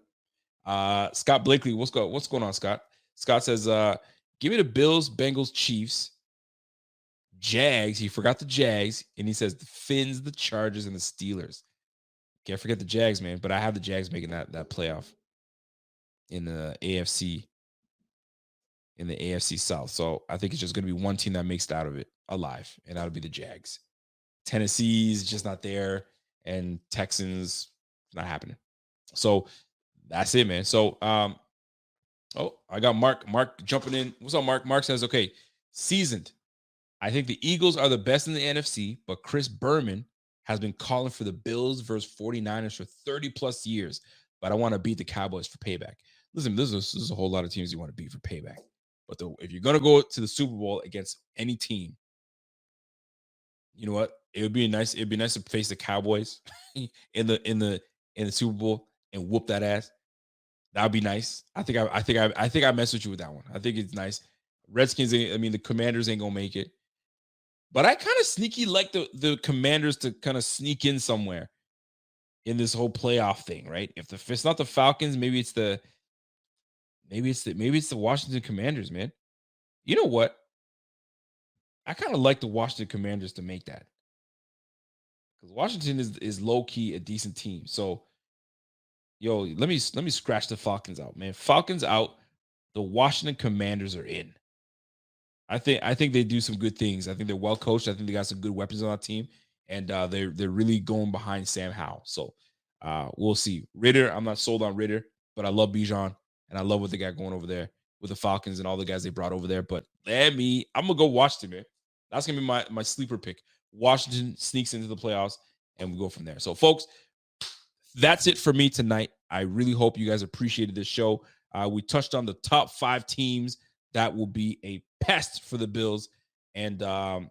Scott Blakely, what's going on, Scott? Scott says, give me the Bills, Bengals, Chiefs, Jags. He forgot the Jags, and he says the Finns, the Chargers, and the Steelers. Can't forget the Jags, man. But I have the Jags making that playoff in the AFC. In the AFC South. So I think it's just going to be one team that makes it out of it alive, and that'll be the Jags. Tennessee's just not there, and Texans not happening. So that's it, man. So I got Mark jumping in. What's up, Mark? Mark says, okay, seasoned. I think the Eagles are the best in the NFC, but Chris Berman has been calling for the Bills versus 49ers for 30 plus years, but I want to beat the Cowboys for payback. Listen, this is a whole lot of teams you want to beat for payback. But if you're going to go to the Super Bowl against any team, you know what? It'd be nice to face the Cowboys in the Super Bowl and whoop that ass. That'd be nice. I think I mess with you with that one. I think it's nice. Redskins, the Commanders ain't gonna make it. But I kind of sneaky like the Commanders to kind of sneak in somewhere in this whole playoff thing, right? If it's not the Falcons, maybe it's the Washington Commanders, man. You know what? I kind of like the Washington Commanders to make that, because Washington is low key a decent team. So, yo, let me scratch the Falcons out, man. Falcons out. The Washington Commanders are in. I think they do some good things. I think they're well coached. I think they got some good weapons on that team, and they're really going behind Sam Howell. So we'll see. Ritter, I'm not sold on Ritter, but I love Bijan, and I love what they got going over there with the Falcons and all the guys they brought over there. But I'm gonna go Washington, man. That's gonna be my sleeper pick. Washington sneaks into the playoffs, and we go from there. So, folks, that's it for me tonight. I really hope you guys appreciated this show. We touched on the top 5 teams that will be a pest for the Bills, and go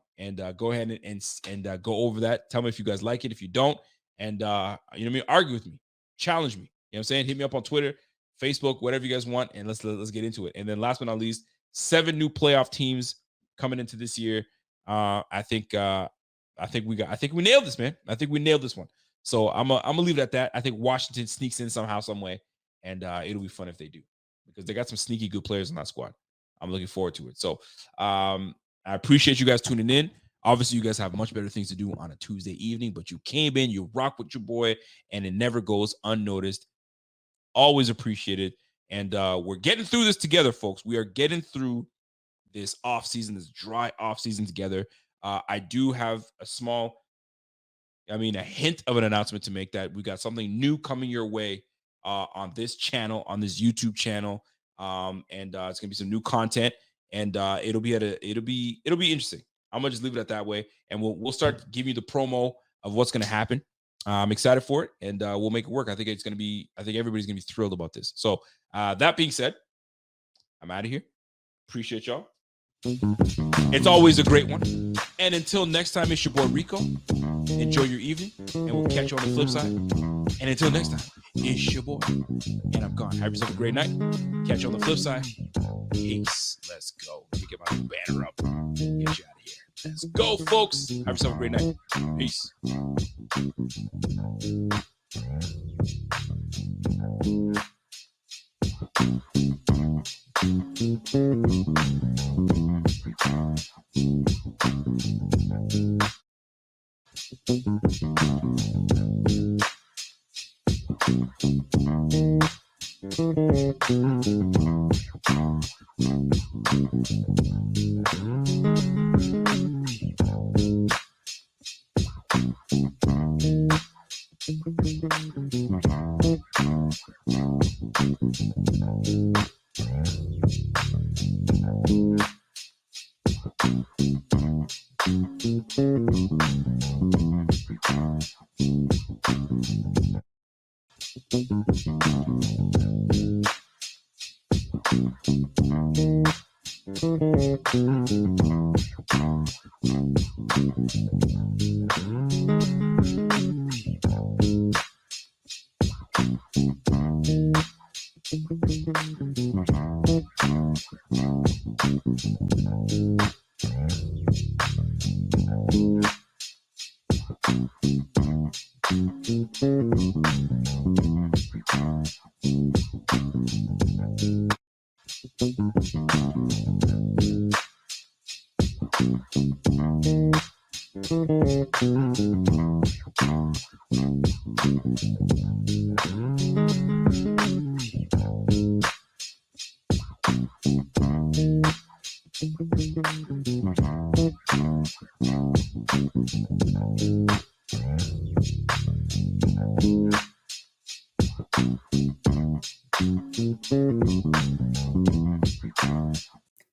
ahead and go over that. Tell me if you guys like it. If you don't, and argue with me, challenge me. You know what I'm saying? Hit me up on Twitter, Facebook, whatever you guys want, and let's get into it. And then last but not least, 7 new playoff teams coming into this year. I think we nailed this, man. I think we nailed this one. So I'm gonna leave it at that. I think Washington sneaks in somehow, some way, and it'll be fun if they do, because they got some sneaky good players in that squad. I'm looking forward to it. So I appreciate you guys tuning in. Obviously, you guys have much better things to do on a Tuesday evening, but you came in, you rock with your boy, and it never goes unnoticed. Always appreciated. And we're getting through this together, folks. We are getting through this offseason, this dry offseason together. I do have a hint of an announcement to make, that we got something new coming your way on this channel, on this YouTube channel. And it's gonna be some new content, and it'll be interesting. I'm gonna just leave it at that way, and we'll start giving you the promo of what's gonna happen. I'm excited for it, and we'll make it work. I think everybody's gonna be thrilled about this. So that being said, I'm out of here. Appreciate y'all. It's always a great one. And until next time, it's your boy Rico. Enjoy your evening, and we'll catch you on the flip side. And until next time, it's your boy, and I'm gone. Have yourself a great night. Catch you on the flip side. Peace. Let's go. Let me get my banner up. Get you out of here. Let's go, folks. Have yourself a great night. Peace.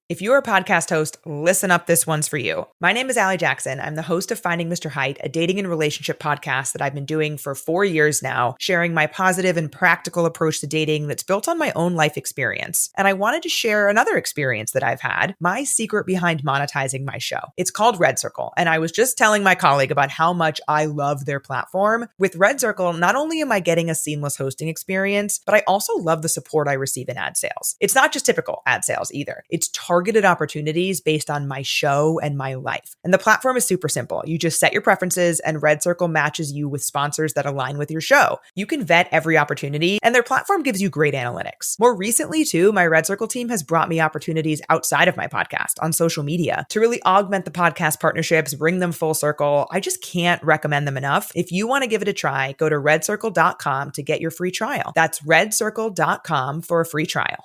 If you're a podcast host, listen up, this one's for you. My name is Allie Jackson. I'm the host of Finding Mr. Height, a dating and relationship podcast that I've been doing for 4 years now, sharing my positive and practical approach to dating that's built on my own life experience. And I wanted to share another experience that I've had, my secret behind monetizing my show. It's called Red Circle, and I was just telling my colleague about how much I love their platform. With Red Circle, not only am I getting a seamless hosting experience, but I also love the support I receive in ad sales. It's not just typical ad sales either. It's targeted opportunities based on my show and my life. And the platform is super simple. You just set your preferences and Red Circle matches you with sponsors that align with your show. You can vet every opportunity and their platform gives you great analytics. More recently too, my Red Circle team has brought me opportunities outside of my podcast on social media to really augment the podcast partnerships, bring them full circle. I just can't recommend them enough. If you want to give it a try, go to redcircle.com to get your free trial. That's redcircle.com for a free trial.